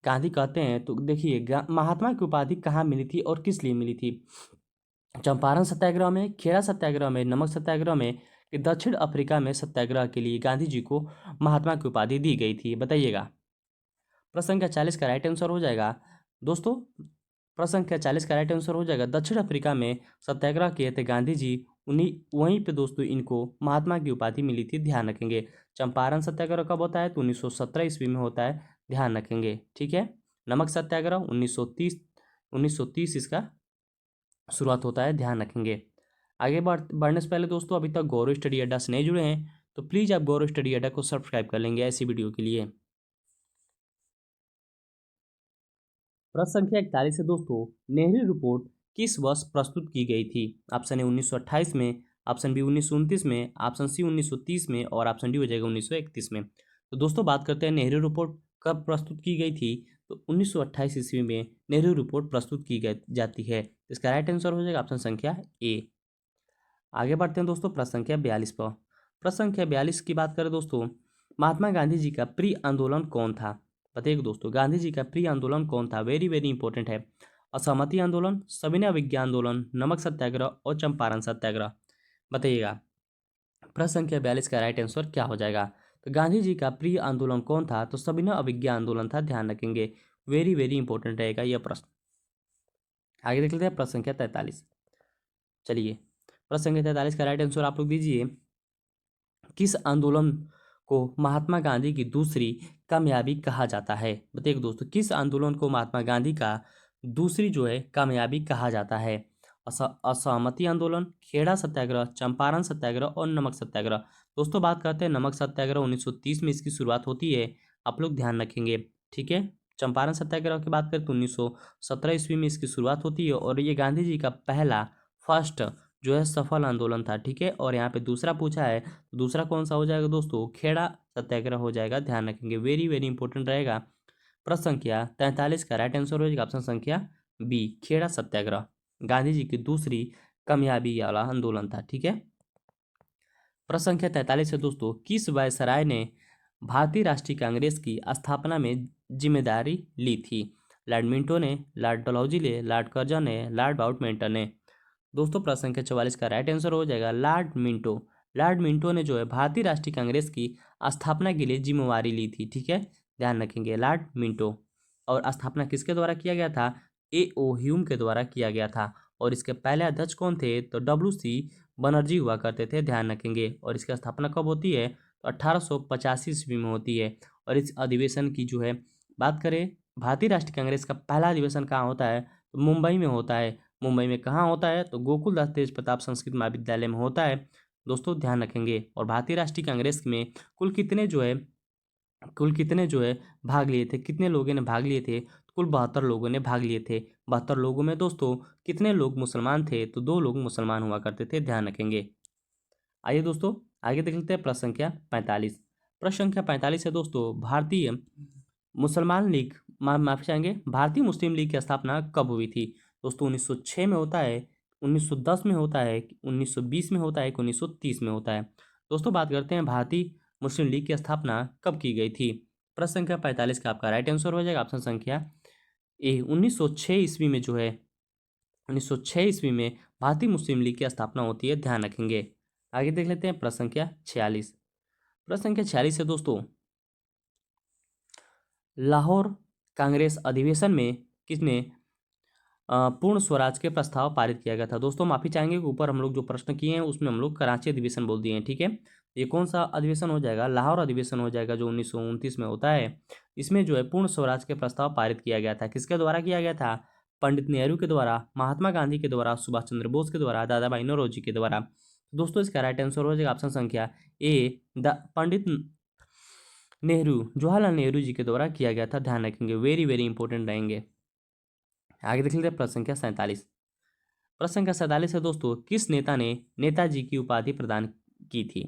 गांधी कहते हैं तो देखिए महात्मा की उपाधि कहाँ मिली थी और किस लिए मिली थी? चंपारण सत्याग्रह में, खेड़ा सत्याग्रह में, नमक सत्याग्रह में, कि दक्षिण अफ्रीका में सत्याग्रह के लिए गांधी जी को महात्मा की उपाधि दी गई थी? बताइएगा। प्रश्न संख्या 40 का राइट आंसर हो जाएगा दोस्तों, प्रश्न संख्या 40 का राइट आंसर हो जाएगा दक्षिण अफ्रीका में सत्याग्रह किए थे गांधी जी, उन्हीं वहीं पे दोस्तों इनको महात्मा की उपाधि मिली थी, ध्यान रखेंगे। चंपारण सत्याग्रह कब होता है? तो 1917 ईस्वी में होता है, ध्यान रखेंगे, ठीक है। नमक सत्याग्रह 1930 इसका शुरुआत होता है, ध्यान रखेंगे। आगे बढ़ने से पहले दोस्तों अभी तक गौरव स्टडी अड्डा से नहीं जुड़े हैं तो प्लीज़ आप गौरव स्टडी अड्डा को सब्सक्राइब कर लेंगे ऐसी वीडियो के लिए। प्रश्न संख्या 41 है दोस्तों, नेहरू रिपोर्ट किस वर्ष प्रस्तुत की गई थी? ऑप्शन ए 1928 में, ऑप्शन बी 1929 में, ऑप्शन सी 1930 में, और ऑप्शन डी हो जाएगा 1931 में। तो दोस्तों बात करते हैं नेहरू रिपोर्ट कब प्रस्तुत की गई थी? तो 1928 ईस्वी में नेहरू रिपोर्ट प्रस्तुत की गई जाती है। इसका राइट आंसर हो जाएगा ऑप्शन संख्या ए। आगे बढ़ते हैं दोस्तों प्रश्न संख्या 42 पर। प्रश्न संख्या 42 की बात करें दोस्तों, महात्मा गांधी जी का प्रिय आंदोलन कौन था? बताइए दोस्तों, गांधी जी का प्रिय आंदोलन कौन था? वेरी वेरी इंपॉर्टेंट है। असहमति आंदोलन, सविनय अवज्ञा आंदोलन, नमक सत्याग्रह और चंपारण सत्याग्रह। बताइएगा प्रश्न संख्या 42 का राइट आंसर क्या हो जाएगा? तो गांधी जी का प्रिय आंदोलन कौन था? तो सविनय अवज्ञा आंदोलन था, ध्यान रखेंगे। वेरी वेरी इंपॉर्टेंट रहेगा यह प्रश्न। आगे देख लेते हैं प्रश्न संख्या 43। चलिए प्रश्न संख्या 43 का राइट आंसर आप लोग दीजिए। किस आंदोलन को महात्मा गांधी की दूसरी कामयाबी कहा जाता है? बताइए दोस्तों, किस आंदोलन को महात्मा गांधी का दूसरी जो है कामयाबी कहा जाता है? असहमति आंदोलन, खेड़ा सत्याग्रह, चंपारण सत्याग्रह और नमक सत्याग्रह। दोस्तों बात करते हैं नमक सत्याग्रह, 1930 में इसकी शुरुआत होती है, आप लोग ध्यान रखेंगे। ठीक है, चंपारण सत्याग्रह की बात करें तो 1917 ईस्वी में इसकी शुरुआत होती है और ये गांधी जी का पहला फर्स्ट जो है सफल आंदोलन था। ठीक है, और यहाँ पे दूसरा पूछा है, तो दूसरा कौन सा हो जाएगा दोस्तों? खेड़ा सत्याग्रह हो जाएगा, ध्यान रखेंगे। वेरी वेरी इंपॉर्टेंट रहेगा। प्रश्न संख्या 43 का राइट आंसर हो जाएगा ऑप्शन संख्या बी, खेड़ा सत्याग्रह गांधी जी की दूसरी कामयाबी वाला आंदोलन था। ठीक है, प्रश्न संख्या 43 है दोस्तों, किस वायसराय ने भारतीय राष्ट्रीय कांग्रेस की स्थापना में जिम्मेदारी ली थी? लॉर्ड मिंटो ने, लॉर्ड डलहौजी ने, लॉर्ड कर्जन ने, लॉर्ड माउंटबेटन ने। दोस्तों प्रश्न संख्या 44 का राइट आंसर हो जाएगा लॉर्ड मिंटो। लॉर्ड मिंटो ने जो है भारतीय राष्ट्रीय कांग्रेस की स्थापना के लिए जिम्मेवारी ली थी। ठीक है, ध्यान रखेंगे लॉर्ड मिंटो। और स्थापना किसके द्वारा किया गया था? ए ओ ह्यूम के द्वारा किया गया था। और इसके पहले अध्यक्ष कौन थे? तो WC बनर्जी हुआ करते थे, ध्यान रखेंगे। और इसकी स्थापना कब होती है? तो 1885 ईस्वी में होती है। और इस अधिवेशन की जो है बात करें, भारतीय राष्ट्रीय कांग्रेस का पहला अधिवेशन कहाँ होता है? तो मुंबई में होता है। मुंबई में कहाँ होता है? तो गोकुलदास तेज प्रताप संस्कृत महाविद्यालय में होता है। दोस्तों ध्यान रखेंगे। और भारतीय राष्ट्रीय कांग्रेस में कुल कितने जो है भाग लिए थे? कितने लोगों ने भाग लिए थे? कुल 72 लोगों ने भाग लिए थे। 72 लोगों में दोस्तों कितने लोग मुसलमान थे? तो 2 लोग मुसलमान हुआ करते थे, ध्यान रखेंगे। आइए दोस्तों आगे देख लेते हैं प्रश्न संख्या 45। प्रश्न संख्या 45 है दोस्तों, भारतीय मुसलमान लीग माफी चाहेंगे, भारतीय मुस्लिम लीग की स्थापना कब हुई थी? दोस्तों 1906 में होता है, 1910 में होता है, 1920 में होता है, 1930 में होता है। दोस्तों बात करते हैं भारतीय मुस्लिम लीग की स्थापना कब की गई थी? प्रश्न संख्या 45 का आपका राइट आंसर हो जाएगा ऑप्शन संख्या ए, 1906 ईस्वी में जो है 1906 ईस्वी में भारतीय मुस्लिम लीग की स्थापना होती है, ध्यान रखेंगे। आगे देख लेते हैं प्रश्न संख्या 46। प्रश्न संख्या 46 है दोस्तों, लाहौर कांग्रेस अधिवेशन में किसने पूर्ण स्वराज के प्रस्ताव पारित किया गया था? दोस्तों माफी चाहेंगे कि ऊपर हम लोग जो प्रश्न किए हैं उसमें हम लोग कराची अधिवेशन बोल दिए हैं। ठीक है, ये कौन सा अधिवेशन हो जाएगा? लाहौर अधिवेशन हो जाएगा, जो 1929 में होता है। इसमें जो है पूर्ण स्वराज के प्रस्ताव पारित किया गया था। किसके द्वारा किया गया था? पंडित नेहरू के द्वारा, महात्मा गांधी के द्वारा, सुभाष चंद्र बोस के द्वारा, दादा भाई नौरोजी के द्वारा। दोस्तों इसका राइट आंसर हो जाएगा ऑप्शन संख्या ए, पंडित नेहरू, जवाहरलाल नेहरू जी के द्वारा किया गया था, ध्यान रखेंगे। वेरी वेरी इंपॉर्टेंट रहेंगे। आगे देख लेते हैं प्रश्न संख्या 47। प्रश्न संख्या 47 है दोस्तों, किस नेता ने नेताजी की उपाधि प्रदान की थी?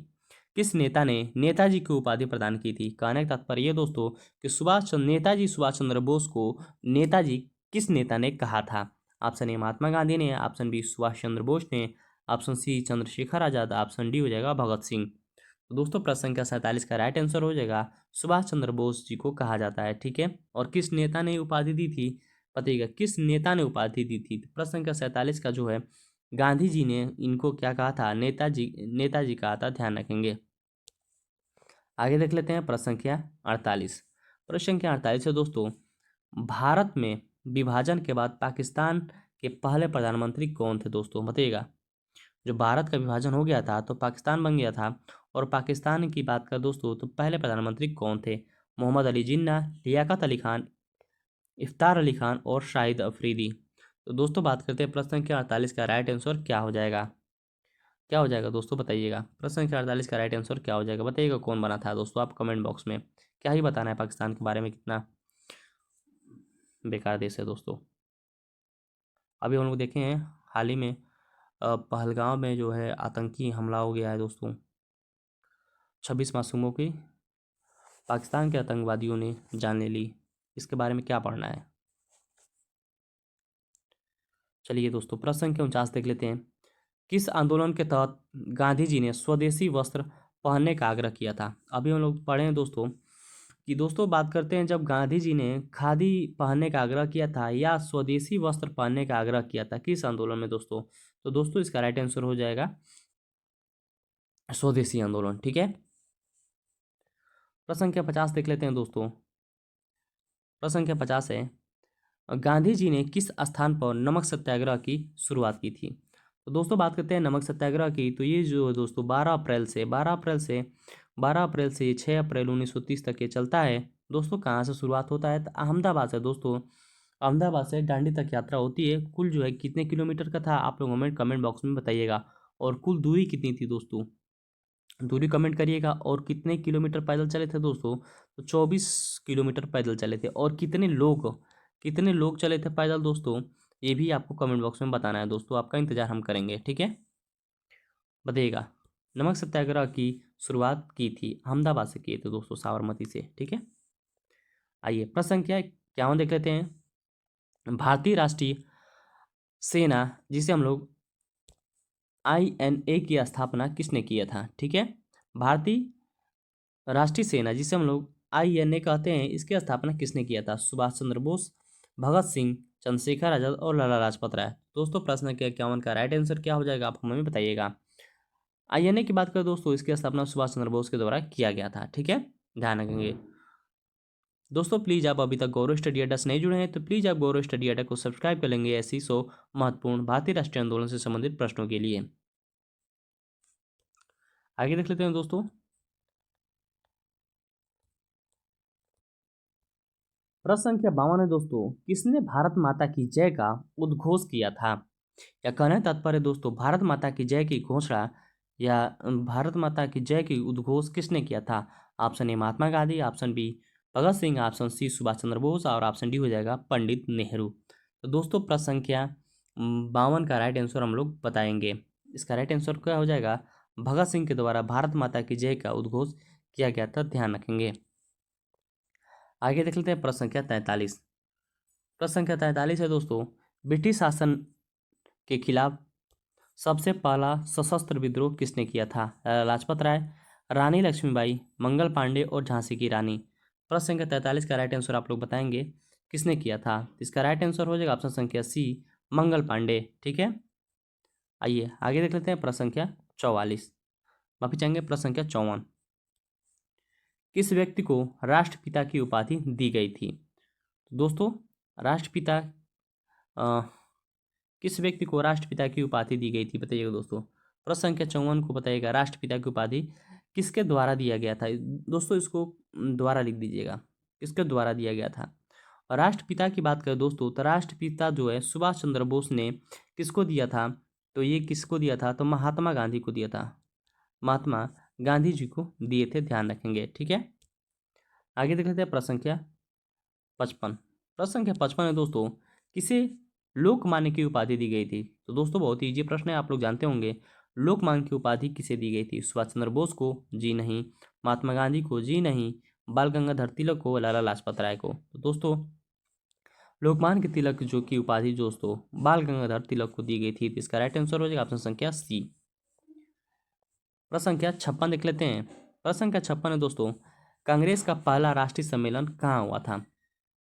किस नेता ने नेताजी की उपाधि प्रदान की थी? कहने का तात्पर्य ये दोस्तों कि नेताजी सुभाष चंद्र बोस को नेताजी किस नेता ने कहा था? ऑप्शन ए महात्मा गांधी ने, ऑप्शन बी सुभाष चंद्र बोस ने, option C Chandrashekhar Azad, option D हो जाएगा भगत सिंह। तो दोस्तों प्रश्न संख्या 47 का राइट आंसर हो जाएगा सुभाष चंद्र बोस जी को कहा जाता है। ठीक है, और किस नेता ने उपाधि दी थी? बताइएगा किस नेता ने उपाधि दी थी? प्रश्न संख्या 47 का जो है गांधी जी ने इनको क्या कहा था? नेताजी नेताजी कहा था, ध्यान रखेंगे। आगे देख लेते हैं प्रश्न संख्या 48। प्रश्न संख्या 48 है दोस्तों, भारत में विभाजन के बाद पाकिस्तान के पहले प्रधानमंत्री कौन थे? दोस्तों बताइएगा, जो भारत का विभाजन हो गया था तो पाकिस्तान बन गया था, और पाकिस्तान की बात कर दोस्तों तो पहले प्रधानमंत्री कौन थे? मोहम्मद अली जिन्ना, लियाकत अली खान, इफ्तार अली खान और शाहिद अफरीदी। तो दोस्तों बात करते हैं प्रश्न संख्या 48 का राइट आंसर क्या हो जाएगा? क्या हो जाएगा दोस्तों बताइएगा, प्रश्न संख्या 48 का राइट आंसर क्या हो जाएगा? बताइएगा कौन बना था दोस्तों, आप कमेंट बॉक्स में क्या ही बताना है पाकिस्तान के बारे में, कितना बेकार देश है दोस्तों। अभी हम लोग देखे हैं हाल ही में पहलगांव में जो है आतंकी हमला हो गया है दोस्तों, 26 मासूमों की पाकिस्तान के आतंकवादियों ने जान ले ली। इसके बारे में क्या पढ़ना है? चलिए दोस्तों, प्रश्न संख्या 49 देख लेते हैं। किस आंदोलन के तहत गांधी जी ने स्वदेशी वस्त्र पहनने का आग्रह किया था? अभी हम लोग पढ़े हैं दोस्तों कि दोस्तों बात करते हैं जब गांधी जी ने खादी पहनने का आग्रह किया था या स्वदेशी वस्त्र पहनने का आग्रह किया था, किस आंदोलन में दोस्तों? तो दोस्तों इसका राइट आंसर हो जाएगा स्वदेशी आंदोलन। ठीक है, प्रश्न संख्या 50 देख लेते हैं दोस्तों। प्रश्न संख्या 50 है, गांधी जी ने किस स्थान पर नमक सत्याग्रह की शुरुआत की थी? तो दोस्तों बात करते हैं नमक सत्याग्रह की, तो ये जो है दोस्तों 12 अप्रैल से ये 6 अप्रैल 1930 तक ये चलता है। दोस्तों कहाँ से शुरुआत होता है? तो अहमदाबाद से दोस्तों। अहमदाबाद से दांडी तक यात्रा होती है। कुल जो है कितने किलोमीटर का था, आप लोग हमें कमेंट बॉक्स में बताइएगा। और कुल दूरी कितनी थी दोस्तों? दूरी कमेंट करिएगा। और कितने किलोमीटर पैदल चले थे दोस्तों? तो 24 किलोमीटर पैदल चले थे। और कितने लोग चले थे पैदल दोस्तों? ये भी आपको कमेंट बॉक्स में बताना है दोस्तों, आपका इंतजार हम करेंगे। ठीक है, बताइएगा। नमक सत्याग्रह की शुरुआत की थी अहमदाबाद से किए थे दोस्तों, साबरमती से। ठीक है, आइए प्रश्न संख्या 51 देख लेते हैं। भारतीय राष्ट्रीय सेना जिसे हम लोग INA की स्थापना किसने किया था? ठीक है, भारतीय राष्ट्रीय सेना जिसे हम लोग INA कहते हैं, इसकी स्थापना किसने किया था? सुभाष चंद्र बोस, भगत सिंह, चंद्रशेखर आजाद और लाला लाजपत राय। दोस्तों प्रश्न संख्या 51 का राइट आंसर क्या हो जाएगा, आप हमें बताइएगा। INA की बात करें दोस्तों, इसकी स्थापना सुभाष चंद्र बोस के द्वारा किया गया था। ठीक है, ध्यान रखेंगे दोस्तों। प्लीज आप अभी तक गौरव स्टडी अड्डा से नहीं जुड़े हैं तो प्लीज आप गौरव स्टडी अड्डा को सब्सक्राइब कर लेंगे ऐसी महत्वपूर्ण भारतीय राष्ट्रीय आंदोलन से संबंधित प्रश्नों के लिए। आगे देख लेते हैं दोस्तों। प्रश्न संख्या 52 है दोस्तों, किसने भारत माता की जय का उद्घोष किया था? या कहने तात्पर्य दोस्तों, भारत माता की जय की घोषणा या भारत माता की जय की उद्घोष किसने किया था? Option A Mahatma Gandhi, option B Bhagat Singh, option C Subhash Chandra Bose और ऑप्शन डी हो जाएगा पंडित नेहरू। तो दोस्तों प्रश्न संख्या 52 का राइट आंसर हम लोग बताएंगे। इसका राइट आंसर क्या हो जाएगा? भगत सिंह के द्वारा भारत माता की जय का उद्घोष किया गया था, ध्यान रखेंगे। आगे देख लेते हैं प्रश्न संख्या 43। प्रश्न संख्या 43 है दोस्तों, ब्रिटिश शासन के खिलाफ सबसे पहला सशस्त्र विद्रोह किसने किया था? लाजपत राय, रानी लक्ष्मीबाई, मंगल पांडे और झांसी की रानी। प्रश्न संख्या 43 का राइट आंसर आप लोग बताएंगे किसने किया था। इसका राइट आंसर हो जाएगा ऑप्शन संख्या सी, मंगल पांडे। ठीक है, आइए आगे देख लेते हैं प्रश्न संख्या 44। माफी चाहेंगे, प्रश्न संख्या 54। किस व्यक्ति को राष्ट्रपिता की उपाधि दी गई थी? दोस्तों राष्ट्रपिता अ, किस व्यक्ति को राष्ट्रपिता की उपाधि दी गई थी, बताइएगा दोस्तों। प्रश्न संख्या 54 को बताइएगा, राष्ट्रपिता की उपाधि किसके द्वारा दिया गया था? दोस्तों इसको द्वारा लिख दीजिएगा, किसके द्वारा दिया गया था। और राष्ट्रपिता की बात करें दोस्तों, तो राष्ट्रपिता जो है सुभाष चंद्र बोस ने किसको दिया था? तो ये किसको दिया था? तो महात्मा गांधी को दिया था, महात्मा गांधी जी को दिए थे, ध्यान रखेंगे। ठीक है, आगे देख लेते हैं प्रश्न संख्या 55। प्रश्न संख्या 55 है दोस्तों, किसे लोकमान्य की उपाधि दी गई थी? तो दोस्तों बहुत इजी प्रश्न है, आप लोग जानते होंगे। लोकमान्य की उपाधि किसे दी गई थी? सुभाष चंद्र बोस को? जी नहीं। महात्मा गांधी को? जी नहीं। बाल गंगाधर तिलक को? लाला लाजपत राय को? तो दोस्तों लोकमान्य तिलक जो की उपाधि दोस्तों बाल गंगाधर तिलक को दी गई थी। तो इसका राइट आंसर हो जाएगा ऑप्शन संख्या सी। प्रश्न संख्या 56 देख लेते हैं। प्रश्न संख्या 56 है दोस्तों, कांग्रेस का पहला राष्ट्रीय सम्मेलन कहाँ हुआ था?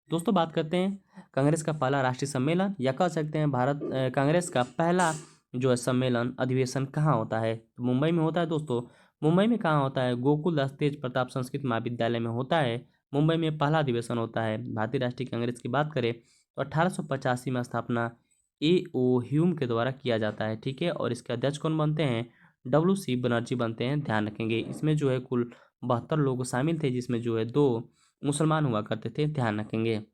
दोस्तों बात करते हैं कांग्रेस का पहला राष्ट्रीय सम्मेलन, या कह सकते हैं कांग्रेस का पहला जो है सम्मेलन अधिवेशन कहाँ होता है? तो मुंबई में होता है दोस्तों। मुंबई में कहाँ होता है? गोकुलदास तेज प्रताप संस्कृत महाविद्यालय में होता है। मुंबई में पहला अधिवेशन होता है। भारतीय राष्ट्रीय कांग्रेस की बात करें तो 1885 में स्थापना A.O. ह्यूम के द्वारा किया जाता है। ठीक है, और इसके अध्यक्ष कौन बनते हैं? WC बनर्जी बनते हैं, ध्यान रखेंगे। इसमें जो है कुल 72 लोग शामिल थे, जिसमें जो है 2 मुसलमान हुआ करते थे, ध्यान रखेंगे।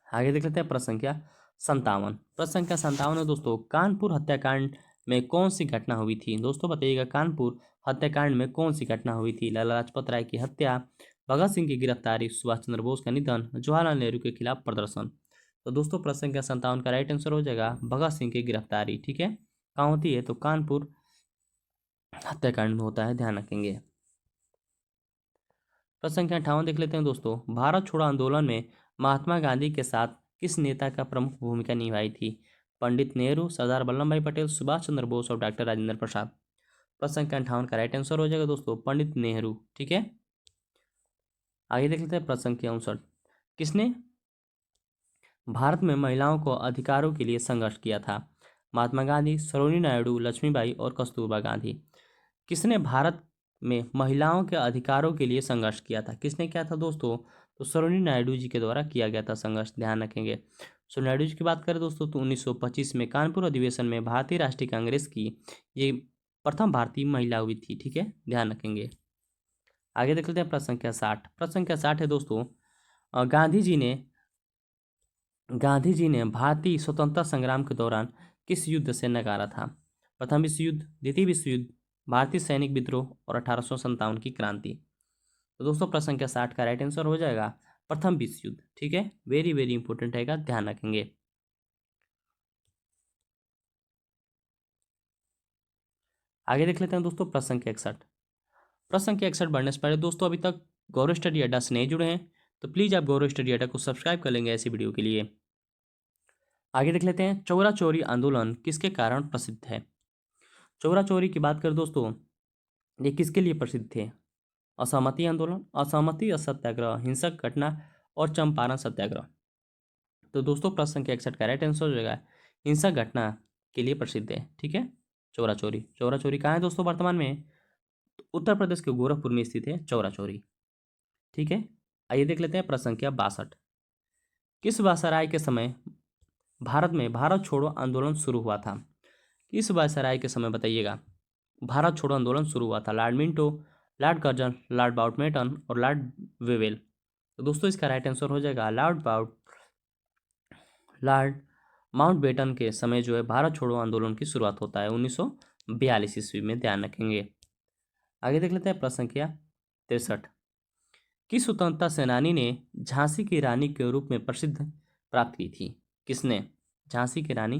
आगे देख लेते हैं प्रश्न संख्या 57। प्रश्न संख्या 57 है दोस्तों, कानपुर हत्याकांड में कौन सी घटना हुई थी? दोस्तों बताइएगा, कानपुर हत्याकांड में कौन सी घटना हुई थी? लाला लाजपत राय की हत्या, भगत सिंह की गिरफ्तारी, सुभाष चंद्र बोस का निधन, जवाहरलाल नेहरू के खिलाफ प्रदर्शन। तो दोस्तों प्रश्न संख्या 57 का राइट आंसर हो जाएगा भगत सिंह की गिरफ्तारी। ठीक है, कहाँ होती है? तो कानपुर हत्याकांड में होता है, ध्यान रखेंगे। प्रश्न संख्या 58 देख लेते हैं दोस्तों। भारत छोड़ो आंदोलन में महात्मा गांधी के साथ किस नेता का प्रमुख भूमिका निभाई थी? पंडित नेहरू, सरदार वल्लभ भाई पटेल, सुभाष चंद्र बोस और डॉक्टर राजेंद्र प्रसाद। प्रश्न संख्या 58 का राइट आंसर हो जाएगा दोस्तों पंडित नेहरू। ठीक है, आगे देख लेते हैं प्रश्न संख्या 59। किसने भारत में महिलाओं को अधिकारों के लिए संघर्ष किया था? महात्मा गांधी, सरोजिनी नायडू, लक्ष्मीबाई और कस्तूरबा गांधी। किसने भारत में महिलाओं के अधिकारों के लिए संघर्ष किया था? किसने किया था दोस्तों? तो सरोजिनी नायडू जी के द्वारा किया गया था संघर्ष, ध्यान रखेंगे। सरोजिनी नायडू जी की बात करें दोस्तों तो 1925 में कानपुर अधिवेशन में भारतीय राष्ट्रीय कांग्रेस की ये प्रथम भारतीय महिला हुई थी। ठीक है, ध्यान रखेंगे। आगे देख लेते हैं प्रश्न संख्या 60। प्रश्न संख्या 60 है दोस्तों, गांधी जी ने भारतीय स्वतंत्रता संग्राम के दौरान किस युद्ध से नकारा था? प्रथम विश्व युद्ध, द्वितीय विश्व युद्ध, भारतीय सैनिक विद्रोह और 1857 की क्रांति। तो दोस्तों प्रश्न संख्या 60 का राइट आंसर हो जाएगा प्रथम विश्व युद्ध। ठीक है, वेरी वेरी इंपॉर्टेंट रहेगा, ध्यान रखेंगे। आगे देख लेते हैं दोस्तों प्रश्न संख्या 61। प्रश्न संख्या 61 बढ़ने से पहले दोस्तों अभी तक गौरव स्टडी अड्डा से नहीं जुड़े हैं तो प्लीज आप गौरव स्टडी अड्डा को सब्सक्राइब कर लेंगे ऐसी वीडियो के लिए। आगे देख लेते हैं, चौरा चौरी आंदोलन किसके कारण प्रसिद्ध है? चौरा चौरी की बात करें दोस्तों, ये किसके लिए प्रसिद्ध थे? असहमति आंदोलन, असहमति सत्याग्रह, हिंसक घटना और चंपारण सत्याग्रह। तो दोस्तों प्रश्न संख्या 61 का राइट आंसर हो जाएगा हिंसक घटना के लिए प्रसिद्ध है। ठीक है, चौरा चौरी। चौरा चौरी कहाँ है दोस्तों वर्तमान में? तो उत्तर प्रदेश के गोरखपुर में स्थित है चौरा चौरी। ठीक है, आइए देख लेते हैं प्रश्न संख्या 62। किस वायसराय के समय भारत में भारत छोड़ो आंदोलन शुरू हुआ था? किस वायसराय के समय बताइएगा भारत छोड़ो आंदोलन शुरू हुआ था? Lord Minto, Lord Curzon, Lord Mountbatten और लॉर्ड वेवेल। तो दोस्तों इसका राइट आंसर हो जाएगा लॉर्ड माउंटबेटन के समय जो है भारत छोड़ो आंदोलन की शुरुआत होता है 1942 ईस्वी में, ध्यान रखेंगे। आगे देख लेते हैं प्रश्न संख्या 63। किस स्वतंत्रता सेनानी ने झांसी की रानी के रूप में प्रसिद्ध प्राप्त की थी? किसने झांसी की रानी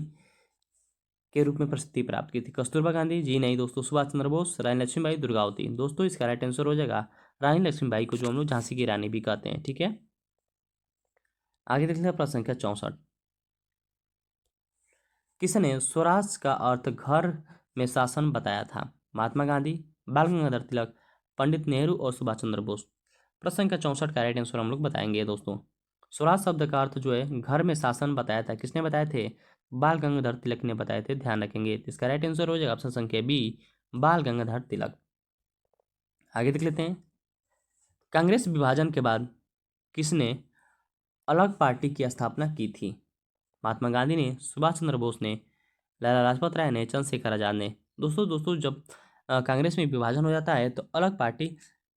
के रूप में प्रसिद्धि प्राप्त की थी? कस्तूरबा गांधी जी नहीं दोस्तों, सुभाष चंद्र बोस, रानी लक्ष्मीबाई, दुर्गावती। दोस्तों इसका राइट आंसर हो जाएगा रानी लक्ष्मीबाई को जो हम लोग झांसी की रानी भी कहते हैं। ठीक है, आगे देख लेते हैं प्रश्न संख्या 64। किसने स्वराज का अर्थ घर में शासन बताया था? महात्मा गांधी, बाल गंगाधर तिलक, पंडित नेहरू और सुभाष चंद्र बोस। प्रश्न संख्या 64 का राइट आंसर हम लोग बताएंगे दोस्तों। स्वराज शब्द का अर्थ जो है घर में शासन बताया था, किसने बताए थे? बाल गंगाधर तिलक ने बताए थे, ध्यान रखेंगे। तो इसका राइट आंसर हो जाएगा ऑप्शन संख्या बी, बाल गंगाधर तिलक। आगे देख लेते हैं, कांग्रेस विभाजन के बाद किसने अलग पार्टी की स्थापना की थी? महात्मा गांधी ने, सुभाष चंद्र बोस ने, लाला लाजपत राय ने, चंद्रशेखर आजाद ने। दोस्तों दोस्तों जब कांग्रेस में विभाजन हो जाता है तो अलग पार्टी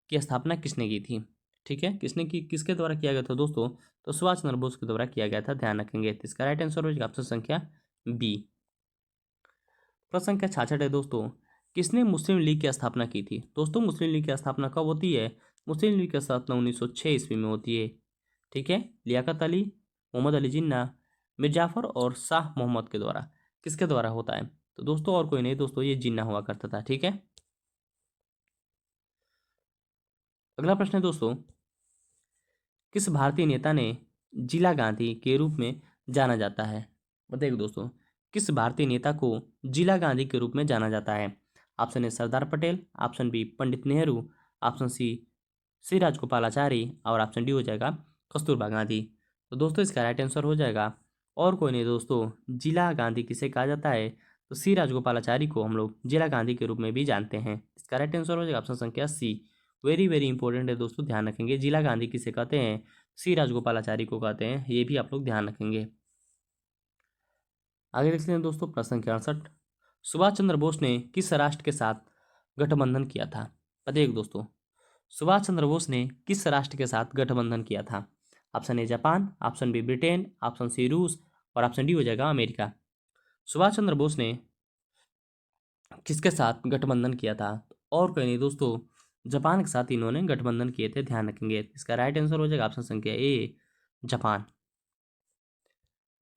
की स्थापना किसने की थी? ठीक है, किसने की, किसके द्वारा किया गया था दोस्तों? तो सुभाष चंद्र बोस के द्वारा किया गया था, ध्यान रखेंगे। तो इसका राइट आंसर हो जाएगा ऑप्शन संख्या बी। प्रश्न संख्या 66 है दोस्तों, किसने मुस्लिम लीग की स्थापना की थी? दोस्तों मुस्लिम लीग की स्थापना कब होती है? मुस्लिम लीग की स्थापना 1906 ईस्वी में होती है। ठीक है, लियाकत अली, मोहम्मद अली जिन्ना, मीर जाफर और शाह मोहम्मद के द्वारा। किसके द्वारा होता है? तो दोस्तों और कोई नहीं दोस्तों, ये जिन्ना हुआ करता था। ठीक है, अगला प्रश्न है दोस्तों, किस भारतीय नेता ने जिला गांधी के रूप में जाना जाता है? बताइए दोस्तों, किस भारतीय नेता को जिला गांधी के रूप में जाना जाता है? Option A Sardar Patel, option B Pandit Nehru, option C Shri Rajagopalachari और ऑप्शन डी हो जाएगा कस्तूरबा गांधी। तो दोस्तों इसका राइट आंसर हो जाएगा और कोई नहीं दोस्तों, जिला गांधी किसे कहा जाता है? तो श्री राजगोपालाचारी को हम लोग जिला गांधी के रूप में भी जानते हैं। इसका राइट आंसर हो जाएगा ऑप्शन संख्या सी। वेरी वेरी इंपॉर्टेंट है दोस्तों, ध्यान रखेंगे। जिला गांधी किसे कहते हैं? श्री राजगोपालाचारी को कहते हैं, ये भी आप लोग ध्यान रखेंगे। आगे देखते हैं दोस्तों प्रश्न संख्या 68। सुभाष चंद्र बोस ने किस राष्ट्र के साथ गठबंधन किया था? बताइए दोस्तों, सुभाष चंद्र बोस ने किस राष्ट्र के साथ गठबंधन किया था? Option A Japan, option B Britain, option C रूस और ऑप्शन डी हो जाएगा अमेरिका। सुभाष चंद्र बोस ने किसके साथ गठबंधन किया था? और कोई नहीं दोस्तों, जापान के साथ इन्होंने गठबंधन किए थे, ध्यान रखेंगे। इसका राइट आंसर हो जाएगा ऑप्शन संख्या ए, जापान।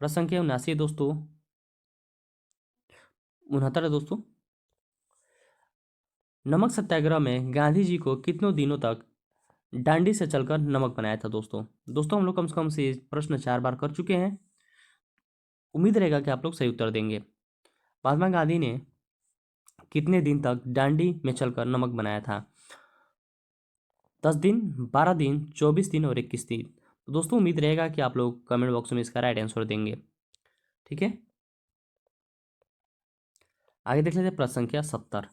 प्रश्न संख्या 79 दोस्तों, 69 है दोस्तों, नमक सत्याग्रह में गांधी जी को कितनों दिनों तक डांडी से चलकर नमक बनाया था दोस्तों। दोस्तों हम लोग कम से कम से प्रश्न 4 बार कर चुके हैं। उम्मीद रहेगा कि आप लोग सही उत्तर देंगे। महात्मा गांधी ने कितने दिन तक डांडी में चलकर नमक बनाया था? 10 दिन, 12 दिन, 24 दिन और 21 दिन। तो दोस्तों उम्मीद रहेगा कि आप लोग कमेंट बॉक्स में इसका राइट आंसर देंगे। ठीक है, आगे देख लेते हैं प्रश्न संख्या 70।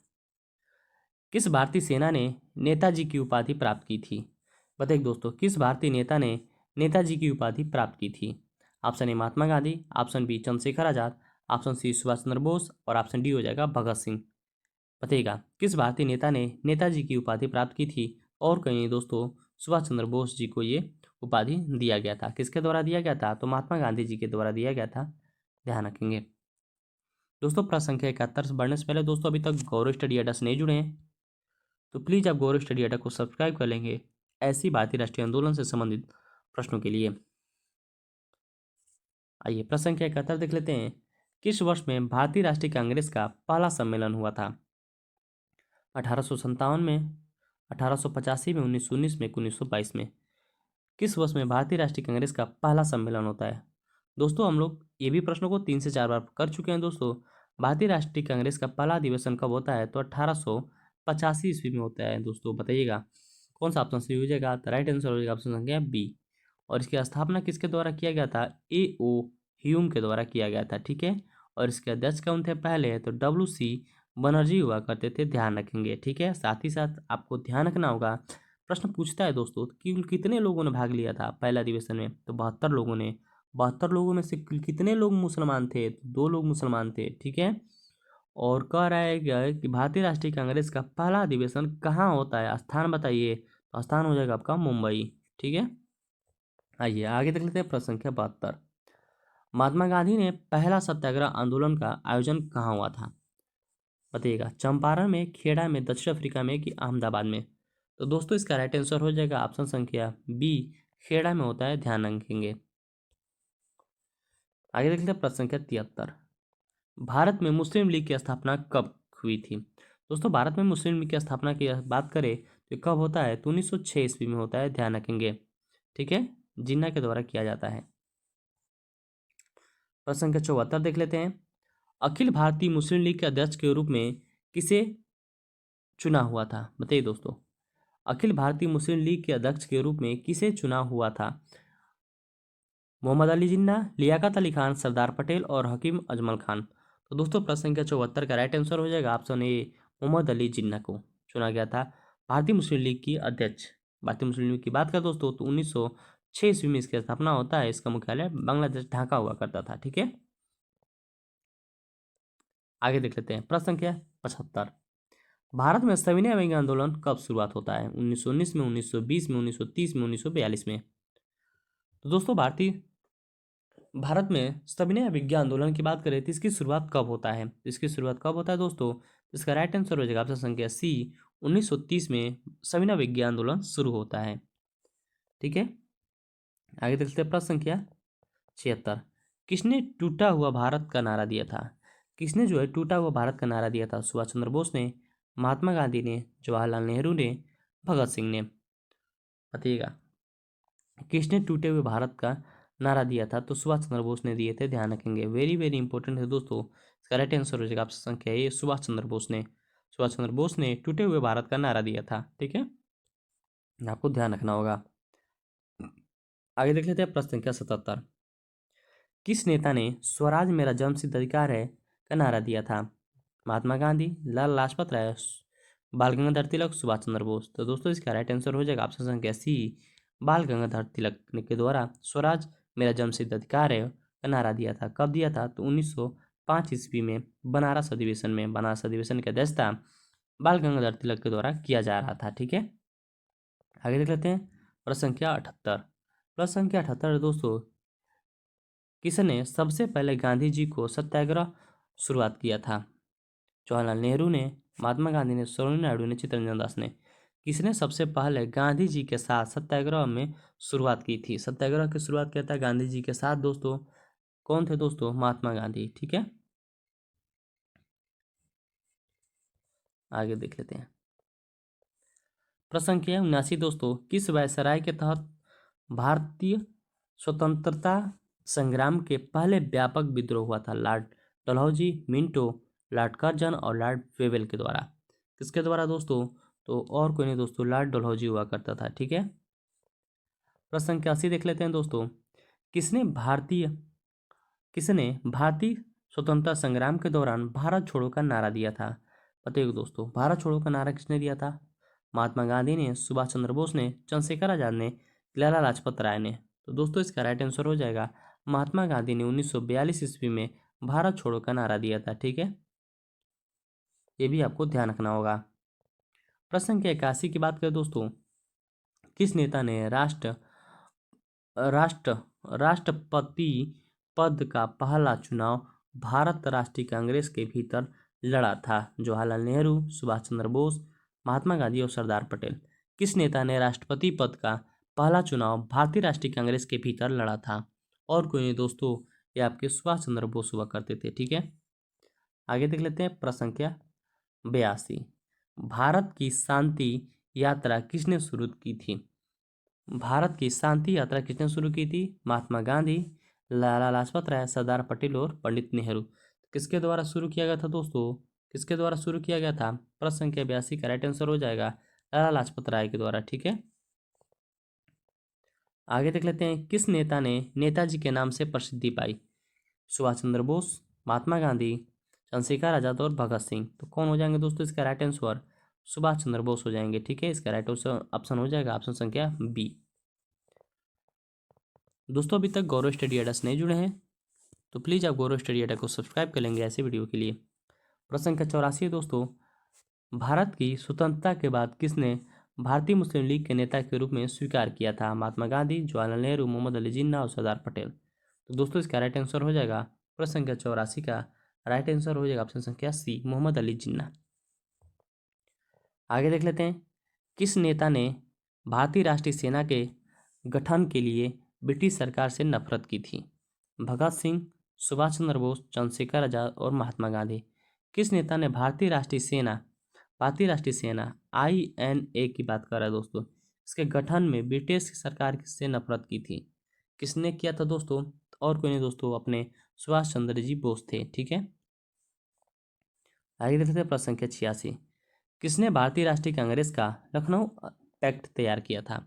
किस भारतीय सेना ने नेताजी की उपाधि प्राप्त की थी? बताइए दोस्तों, किस भारतीय नेता ने नेताजी की उपाधि प्राप्त की थी? Option A Mahatma Gandhi, option B Chandrashekhar Azad, option C Subhash Chandra Bose और ऑप्शन डी हो जाएगा भगत सिंह। बताइएगा किस भारतीय नेता ने नेताजी की उपाधि प्राप्त की थी? और कहीं दोस्तों सुभाष चंद्र बोस जी को ये उपाधि दिया गया था। किसके द्वारा दिया गया था? तो महात्मा गांधी जी के द्वारा दिया गया था। ध्यान रखेंगे दोस्तों। प्रश्न संख्या 71 से बढ़ने से पहले दोस्तों अभी तक गौरव स्टडी अड्डा से नहीं जुड़े हैं तो प्लीज़ आप गौरव स्टडी अड्डा को सब्सक्राइब कर लेंगे ऐसी भारतीय राष्ट्रीय आंदोलन से संबंधित प्रश्नों के लिए। आइए प्रश्न संख्या 71 देख लेते हैं। किस वर्ष में भारतीय राष्ट्रीय कांग्रेस का पहला सम्मेलन हुआ था? 1857 में, 1885 में, 1919 में, 1922 में। किस वर्ष में भारतीय राष्ट्रीय कांग्रेस का पहला सम्मेलन होता है? दोस्तों हम लोग ये भी प्रश्नों को 3 से 4 बार कर चुके हैं दोस्तों। भारतीय राष्ट्रीय कांग्रेस का पहला अधिवेशन कब होता है? तो 1885 ईस्वी में होता है दोस्तों। बताइएगा कौन सा ऑप्शन सही हो जाएगा? तो राइट आंसर हो जाएगा ऑप्शन संख्या बी। और इसकी स्थापना किसके द्वारा किया गया था? ए.ओ. ह्यूम के द्वारा किया गया था। ठीक है, और इसके अध्यक्ष कौन थे पहले? तो W.C. बनर्जी हुआ करते थे। ध्यान रखेंगे। ठीक है, साथ ही साथ आपको ध्यान रखना होगा, प्रश्न पूछता है दोस्तों कि कितने लोगों ने भाग लिया था पहला अधिवेशन में? तो 72 लोगों ने। 72 लोगों में से कितने लोग मुसलमान थे? तो 2 लोग मुसलमान थे। ठीक है, और कह रहा है कि भारतीय राष्ट्रीय कांग्रेस का पहला अधिवेशन कहाँ होता है? स्थान बताइए। तो स्थान हो जाएगा आपका मुंबई। ठीक है, आइए आगे देख लेते हैं प्रश्न संख्या 72। महात्मा गांधी ने पहला सत्याग्रह आंदोलन का आयोजन कहाँ हुआ था? बताइएगा चंपारण में, खेड़ा में, दक्षिण अफ्रीका में कि अहमदाबाद में? तो दोस्तों इसका राइट आंसर हो जाएगा ऑप्शन संख्या बी, खेड़ा में होता है। ध्यान रखेंगे। आगे देख लेते हैं प्रश्न संख्या 73। भारत में मुस्लिम लीग की स्थापना कब हुई थी? दोस्तों भारत में मुस्लिम लीग की स्थापना की बात करें तो कब होता है? तो 1906 ईस्वी में होता है। ध्यान रखेंगे। ठीक है, जिन्ना के द्वारा किया जाता है। प्रश्न संख्या 74 देख लेते हैं। अखिल भारतीय मुस्लिम लीग के अध्यक्ष के रूप में किसे चुना हुआ था? बताइए दोस्तों, अखिल भारतीय मुस्लिम लीग के अध्यक्ष के रूप में किसे चुना हुआ था? मोहम्मद अली जिन्ना, लियाकत अली खान, सरदार पटेल और हकीम अजमल खान? तो दोस्तों प्रश्न संख्या 74 का राइट आंसर हो जाएगा ऑप्शन ए, मोहम्मद अली जिन्ना को चुना गया था भारतीय मुस्लिम लीग की अध्यक्ष। भारतीय मुस्लिम लीग की बात करें दोस्तों तो 1906 ईस्वी में इसकी स्थापना होता है। इसका मुख्यालय बांग्लादेश ढाका हुआ करता था। ठीक है, आगे देख लेते हैं प्रश्न संख्या 75। भारत में सविनय अवज्ञा आंदोलन कब शुरुआत होता है? 1919 में, 1920 में, 1930 में, 1942 में? तो दोस्तों भारत में सविनय अवज्ञा आंदोलन की बात करें तो इसकी शुरुआत कब होता है? इसकी शुरुआत कब होता है दोस्तों? इसका राइट आंसर हो जाएगा ऑप्शन संख्या सी, 1930 में सविनय अवज्ञा आंदोलन शुरू होता है। ठीक है, आगे देखते हैं प्रश्न संख्या 76। किसने टूटा हुआ भारत का नारा दिया था? किसने जो है टूटा हुआ भारत का नारा दिया था? सुभाष चंद्र बोस ने, महात्मा गांधी ने, जवाहरलाल नेहरू ने, भगत सिंह ने? बताइएगा किसने टूटे हुए भारत का नारा दिया था? तो सुभाष चंद्र बोस ने दिए थे। ध्यान रखेंगे, वेरी वेरी इंपॉर्टेंट है दोस्तों। इसका राइट आंसर हो जाएगा ऑप्शन संख्या ए, सुभाष चंद्र बोस ने। सुभाष चंद्र बोस ने टूटे हुए भारत का नारा दिया था। ठीक है, आपको ध्यान रखना होगा। आगे देख लेते हैं प्रश्न संख्या 77। किस नेता ने स्वराज मेरा जन्मसिद्ध अधिकार है का नारा दिया था? महात्मा गांधी, लाल लाजपत राय, बाल गंगाधर तिलक, सुभाष चंद्र बोस? तो दोस्तों इसका राइट आंसर हो जाएगा ऑप्शन संख्या सी, बाल गंगाधर तिलक के द्वारा स्वराज मेरा जन्मसिद्ध अधिकार है का नारा दिया था। कब दिया था? तो 1905 ईस्वी में बनारस अधिवेशन में। बनारस अधिवेशन की अध्यक्षता बाल गंगाधर तिलक के द्वारा किया जा रहा था। ठीक है, आगे देख लेते हैं प्रश्न संख्या 78। प्रश्न संख्या 78 दोस्तों, किसने सबसे पहले गांधी जी को सत्याग्रह शुरुआत किया था? जवाहरलाल नेहरू ने, महात्मा गांधी ने, सरोजिनी नायडू ने, चित्तरंजन दास ने? किसने सबसे पहले गांधी जी के साथ सत्याग्रह में शुरुआत की थी? सत्याग्रह की शुरुआत किया था गांधी जी के साथ दोस्तों। कौन थे दोस्तों? महात्मा गांधी। ठीक है, आगे देख लेते हैं प्रश्न संख्या 79 दोस्तों, किस वायसराय के तहत भारतीय स्वतंत्रता संग्राम के पहले व्यापक विद्रोह हुआ था? Lord Dalhousie, Minto, Lord Curzon और लॉर्ड वेवेल के द्वारा। किसके द्वारा दोस्तों? तो और कोई नहीं दोस्तों, लॉर्ड डलहौजी हुआ करता था। ठीक है, प्रश्न संख्या 80 देख लेते हैं दोस्तों। किसने भारतीय स्वतंत्रता संग्राम के दौरान भारत छोड़ो का नारा दिया था? बताइए दोस्तों, भारत छोड़ो का नारा किसने दिया था? महात्मा गांधी ने, सुभाष चंद्र बोस ने, चंद्रशेखर आजाद ने, लाला लाजपत राय ने? तो दोस्तों इसका राइट आंसर हो जाएगा महात्मा गांधी ने 1942 ईस्वी में भारत छोड़ो का नारा दिया था। ठीक है, ये भी आपको ध्यान रखना होगा। प्रश्न संख्या 81 की बात करें दोस्तों, किस नेता ने राष्ट्र राष्ट्रपति पद का पहला चुनाव भारत राष्ट्रीय कांग्रेस के भीतर लड़ा था? जवाहरलाल नेहरू, सुभाष चंद्र बोस, महात्मा गांधी और सरदार पटेल। किस नेता ने राष्ट्रपति पद का पहला चुनाव भारतीय राष्ट्रीय कांग्रेस के भीतर लड़ा था? और कोई नहीं दोस्तों, ये आपके सुभाष चंद्र बोस हुआ करते थे। ठीक है, आगे देख लेते हैं प्रश्न संख्या 82। भारत की शांति यात्रा किसने शुरू की थी? भारत की शांति यात्रा किसने शुरू की थी? महात्मा गांधी, लाला लाजपत राय, सरदार पटेल और पंडित नेहरू। किसके द्वारा शुरू किया गया था दोस्तों? किसके द्वारा शुरू किया गया था? प्रश्न संख्या 82 का राइट आंसर हो जाएगा लाला लाजपत राय के द्वारा। ठीक है, आगे देख लेते हैं, किस नेता ने नेताजी के नाम से प्रसिद्धि पाई? सुभाष चंद्र बोस, महात्मा गांधी, चंद्रशेखर आजाद और भगत सिंह। तो कौन हो जाएंगे दोस्तों इसका राइट आंसर? सुभाष चंद्र बोस हो जाएंगे। ठीक है, इसका राइट ऑप्शन हो जाएगा ऑप्शन संख्या बी। दोस्तों अभी तक गौरव स्टडी अड्डा से नहीं जुड़े हैं तो प्लीज़ आप गौरव स्टडी अड्डा को सब्सक्राइब कर लेंगे ऐसे वीडियो के लिए। प्रश्न संख्या 84 दोस्तों, भारत की स्वतंत्रता के बाद किसने भारतीय मुस्लिम लीग के नेता के रूप में स्वीकार किया था? महात्मा गांधी, जवाहरलाल नेहरू, मोहम्मद अली जिन्ना और सरदार पटेल। तो दोस्तों इसका राइट आंसर हो जाएगा प्रश्न संख्या 84 का राइट आंसर हो जाएगा ऑप्शन संख्या सी, मोहम्मद अली जिन्ना। आगे देख लेते हैं, किस नेता ने भारतीय राष्ट्रीय सेना के गठन के लिए ब्रिटिश सरकार से नफरत की थी? भगत सिंह, सुभाष चंद्र बोस, चंद्रशेखर आजाद और महात्मा गांधी। किस नेता ने भारतीय राष्ट्रीय सेना INA की बात कर रहा है दोस्तों, इसके गठन में ब्रिटिश सरकार से नफरत की थी? किसने किया था दोस्तों? और कोई नहीं दोस्तों, अपने सुभाष चंद्र जी बोस थे। ठीक है, आगे देखते हैं प्रश्न संख्या 86। किसने भारतीय राष्ट्रीय कांग्रेस का लखनऊ पैक्ट तैयार किया था?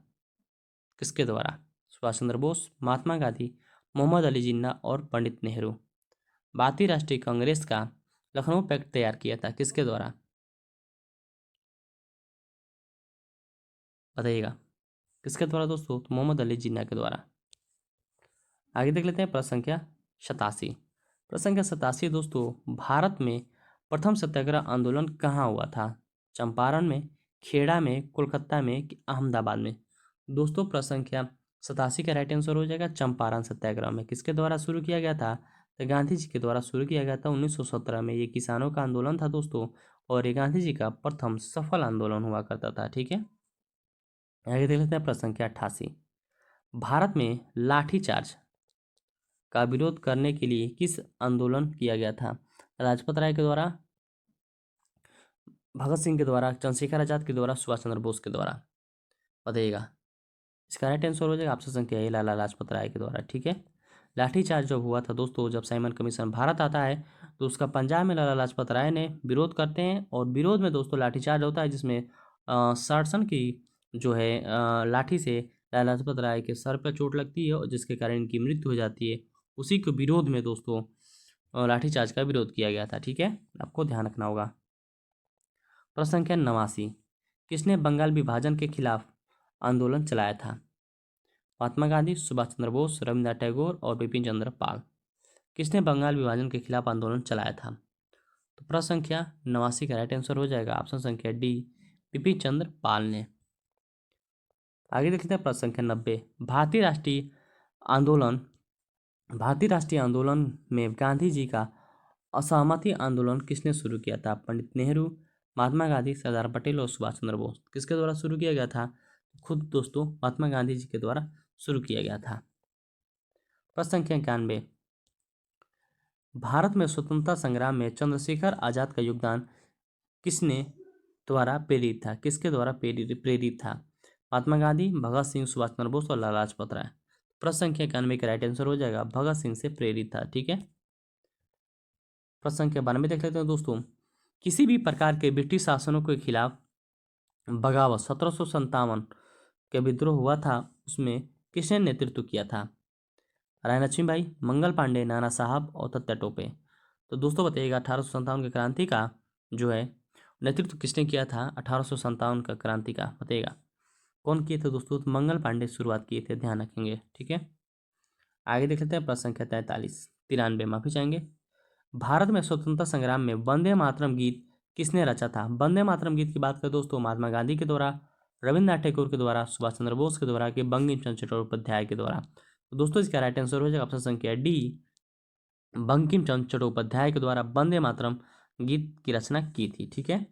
किसके द्वारा? सुभाष चंद्र बोस, महात्मा गांधी, मोहम्मद अली जिन्ना और पंडित नेहरू। भारतीय राष्ट्रीय कांग्रेस का लखनऊ पैक्ट तैयार किया था किसके द्वारा? बताइएगा किसके द्वारा दोस्तों? तो मोहम्मद अली जिन्ना के द्वारा। आगे देख लेते हैं प्रश्न संख्या 87। प्रश्न संख्या 87 दोस्तों, भारत में प्रथम सत्याग्रह आंदोलन कहाँ हुआ था? चंपारण में, खेड़ा में, कोलकाता में कि अहमदाबाद में? दोस्तों प्रश्न संख्या 87 का राइट आंसर हो जाएगा चंपारण सत्याग्रह में। किसके द्वारा शुरू किया गया था? तो गांधी जी के द्वारा शुरू किया गया था 1917 में। ये किसानों का आंदोलन था दोस्तों, और ये गांधी जी का प्रथम सफल आंदोलन हुआ करता था। ठीक है, आगे देख लेते हैं प्रश्न संख्या 88। भारत में लाठीचार्ज का विरोध करने के लिए किस आंदोलन किया गया था? लाजपत राय के द्वारा, भगत सिंह के द्वारा, चंद्रशेखर आजाद के द्वारा, सुभाष चंद्र बोस के द्वारा? बताइएगा इसका राइट आंसर हो जाएगा ऑप्शन संख्या ए, लाला लाजपत राय के द्वारा। ठीक है, लाठीचार्ज जब हुआ था दोस्तों, जब साइमन कमीशन भारत आता है तो उसका पंजाब में लाला लाजपत राय ने विरोध करते हैं, और विरोध में दोस्तों लाठीचार्ज होता है जिसमें शासन की जो है लाठी से लाला लाजपत राय के सर पर चोट लगती है और जिसके कारण इनकी मृत्यु हो जाती है। उसी के विरोध में दोस्तों लाठीचार्ज का विरोध किया गया था। ठीक है, आपको ध्यान रखना होगा। प्रश्न संख्या 89। किसने बंगाल विभाजन के खिलाफ आंदोलन चलाया था? महात्मा गांधी, सुभाष चंद्र बोस, रविन्द्रनाथ टैगोर और बिपिन चंद्र पाल। किसने बंगाल विभाजन के खिलाफ आंदोलन चलाया था? तो प्रश्न संख्या 89 का राइट आंसर हो जाएगा ऑप्शन संख्या डी, बिपिन चंद्र पाल ने। आगे देखते हैं प्रश्न संख्या 90। भारतीय राष्ट्रीय आंदोलन में गांधी जी का असहमति आंदोलन किसने शुरू किया था? पंडित नेहरू, महात्मा गांधी, सरदार पटेल और सुभाष चंद्र बोस। किसके द्वारा शुरू किया गया था? खुद दोस्तों महात्मा गांधी जी के द्वारा शुरू किया गया था। प्रश्न संख्या 91। भारत में स्वतंत्रता संग्राम में चंद्रशेखर आजाद का योगदान किसने द्वारा प्रेरित था? किसके द्वारा प्रेरित था? महात्मा गांधी, भगत सिंह, सुभाष चंद्र बोस और लाला लाजपत राय। प्रश्न संख्या 91 का राइट आंसर हो जाएगा भगत सिंह से प्रेरित था। ठीक है, प्रश्न संख्या 92 देख लेते हैं दोस्तों। किसी भी प्रकार के ब्रिटिश शासनों के खिलाफ बगावत 1757 के विद्रोह हुआ था, उसमें किसने नेतृत्व किया था? राय लक्ष्मीबाई, मंगल पांडे, नाना साहब और तात्या टोपे। तो दोस्तों बताइएगा 1857 की क्रांति का जो है नेतृत्व किसने किया था? 1857 का क्रांति का बताइएगा कौन किए थे दोस्तों? तो मंगल पांडे शुरुआत किए थे, ध्यान रखेंगे। ठीक है, आगे देख लेते हैं प्रश्न संख्या 93 माफी चाहेंगे। भारत में स्वतंत्रता संग्राम में वंदे मातरम गीत किसने रचा था? वंदे मातरम गीत की बात करें दोस्तों, महात्मा गांधी के द्वारा, रविन्द्रनाथ टैगोर के द्वारा, सुभाष चंद्र बोस के द्वारा, कि बंकिम चंद्र चट्टोपाध्याय के द्वारा। तो दोस्तों इसका राइट आंसर हो जाएगा ऑप्शन संख्या डी, बंकिम चंद्र चट्टोपाध्याय के द्वारा वंदे मातरम गीत की रचना की थी। ठीक है,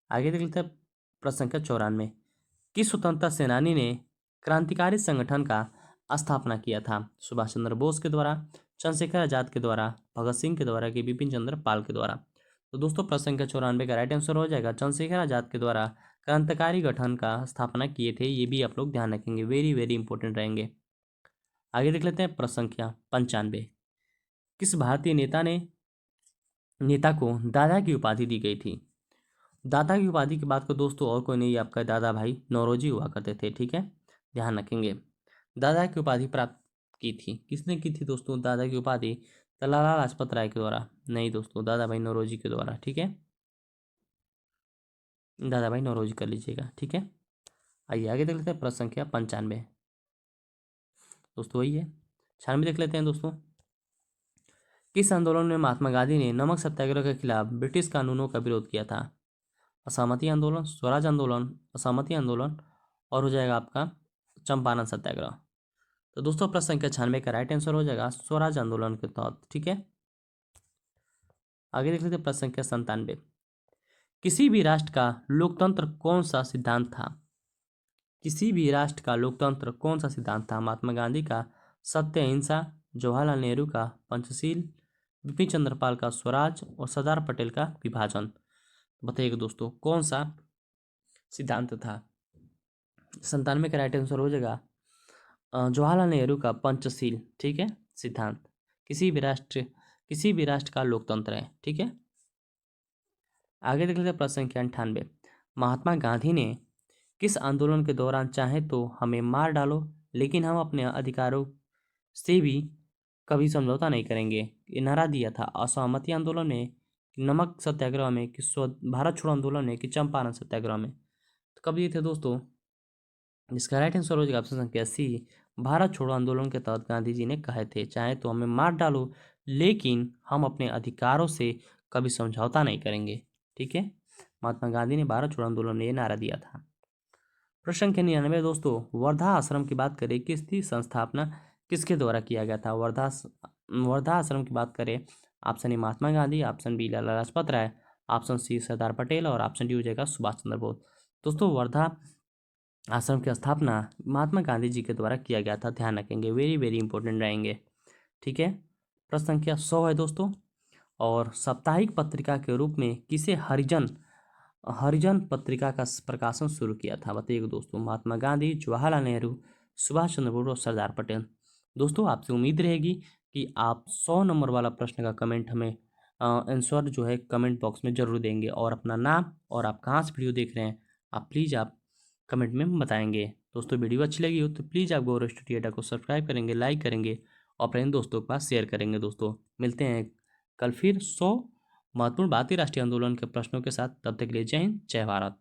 आगे देख लेते हैं प्रश्न संख्या 94। किस स्वतंत्रता सेनानी ने क्रांतिकारी संगठन का स्थापना किया था? सुभाष चंद्र बोस के द्वारा, चंद्रशेखर आजाद के द्वारा, भगत सिंह के द्वारा, कि बिपिन चंद्र पाल के द्वारा। तो दोस्तों प्रश्न संख्या 94 का राइट आंसर हो जाएगा चंद्रशेखर आजाद के द्वारा क्रांतिकारी गठन का स्थापना किए थे। ये भी आप लोग ध्यान रखेंगे, वेरी वेरी इंपॉर्टेंट रहेंगे। आगे देख लेते हैं प्रश्न संख्या 95। किस भारतीय नेता को दादा की उपाधि दी गई थी? दादा की उपाधि की बात को दोस्तों और कोई नहीं, आपका दादा भाई नौरोजी हुआ करते थे। ठीक है, ध्यान रखेंगे। दादा की उपाधि प्राप्त की थी, किसने की थी दोस्तों दादा की उपाधि? तो लाला लाजपत राय के द्वारा नहीं दोस्तों, दादा भाई नौरोजी के द्वारा। ठीक है, दादा भाई नौरोजी कर लीजिएगा। ठीक है, आइए आगे देख लेते हैं प्रश्न संख्या 95 दोस्तों, वही है। 96 देख लेते हैं दोस्तों। किस आंदोलन में महात्मा गांधी ने नमक सत्याग्रह के खिलाफ ब्रिटिश कानूनों का विरोध किया था? असहमति आंदोलन, स्वराज आंदोलन, असहमति आंदोलन और हो जाएगा आपका चंपारण सत्याग्रह। तो दोस्तों प्रश्न संख्या 96 का राइट आंसर हो जाएगा स्वराज आंदोलन के तहत। ठीक है, आगे देख लेते हैं प्रश्न संख्या 97। किसी भी राष्ट्र का लोकतंत्र कौन सा सिद्धांत था? किसी भी राष्ट्र का लोकतंत्र कौन सा सिद्धांत था? महात्मा गांधी का सत्य अहिंसा, जवाहरलाल नेहरू का पंचशील, बिपिन चंद्र पाल का स्वराज और सरदार पटेल का विभाजन। बताइएगा दोस्तों कौन सा सिद्धांत था? 97 का राइट आंसर हो जाएगा जवाहरलाल नेहरू का पंचशील। ठीक है, सिद्धांत किसी भी राष्ट्र का लोकतंत्र है। ठीक है, आगे देख लेते हैं प्रश्न संख्या 98। महात्मा गांधी ने किस आंदोलन के दौरान चाहे तो हमें मार डालो लेकिन हम अपने अधिकारों से भी कभी समझौता नहीं करेंगे, ये नारा दिया था? असहमति आंदोलन में, कि नमक सत्याग्रह में, कि भारत छोड़ो आंदोलन में, कि चंपारण सत्याग्रह में? तो कब दिए थे दोस्तों? इसका राइट आंसर हो जाएगा ऑप्शन संख्या सी, भारत छोड़ो आंदोलन के तहत गांधी जी ने कहे थे चाहे तो हमें मार डालो लेकिन हम अपने अधिकारों से कभी समझौता नहीं करेंगे। ठीक है, महात्मा गांधी ने भारत छोड़ो आंदोलन में ये नारा दिया था। प्रश्न संख्या 99 दोस्तों, वर्धा आश्रम की बात करें, किसकी संस्थापना किसके द्वारा किया गया था? वर्धा आश्रम की बात करें, option A Mahatma Gandhi, option B Lala Lajpat Rai, option C Sardar Patel और ऑप्शन डी हो जाएगा सुभाष चंद्र बोस। दोस्तों वर्धा आश्रम की स्थापना महात्मा गांधी जी के द्वारा किया गया था, ध्यान रखेंगे, वेरी वेरी इंपॉर्टेंट रहेंगे। ठीक है, प्रश्न संख्या 100 है दोस्तों। और साप्ताहिक पत्रिका के रूप में किसे हरिजन पत्रिका का प्रकाशन शुरू किया था? बताइएगा दोस्तों, महात्मा गांधी, जवाहरलाल नेहरू, सुभाष चंद्र बोस और सरदार पटेल। दोस्तों आपसे उम्मीद रहेगी कि आप 100 नंबर वाला प्रश्न का कमेंट हमें आंसर जो है कमेंट बॉक्स में जरूर देंगे और अपना नाम और आप कहाँ से वीडियो देख रहे हैं आप कमेंट में बताएंगे। दोस्तों वीडियो अच्छी लगी हो तो प्लीज़ आप गौरव स्टूडियो को सब्सक्राइब करेंगे, लाइक करेंगे और अपने दोस्तों के पास शेयर करेंगे। दोस्तों मिलते हैं कल फिर 100 महत्वपूर्ण भारतीय राष्ट्रीय आंदोलन के प्रश्नों के साथ, तब तक के लिए जय हिंद, जय भारत।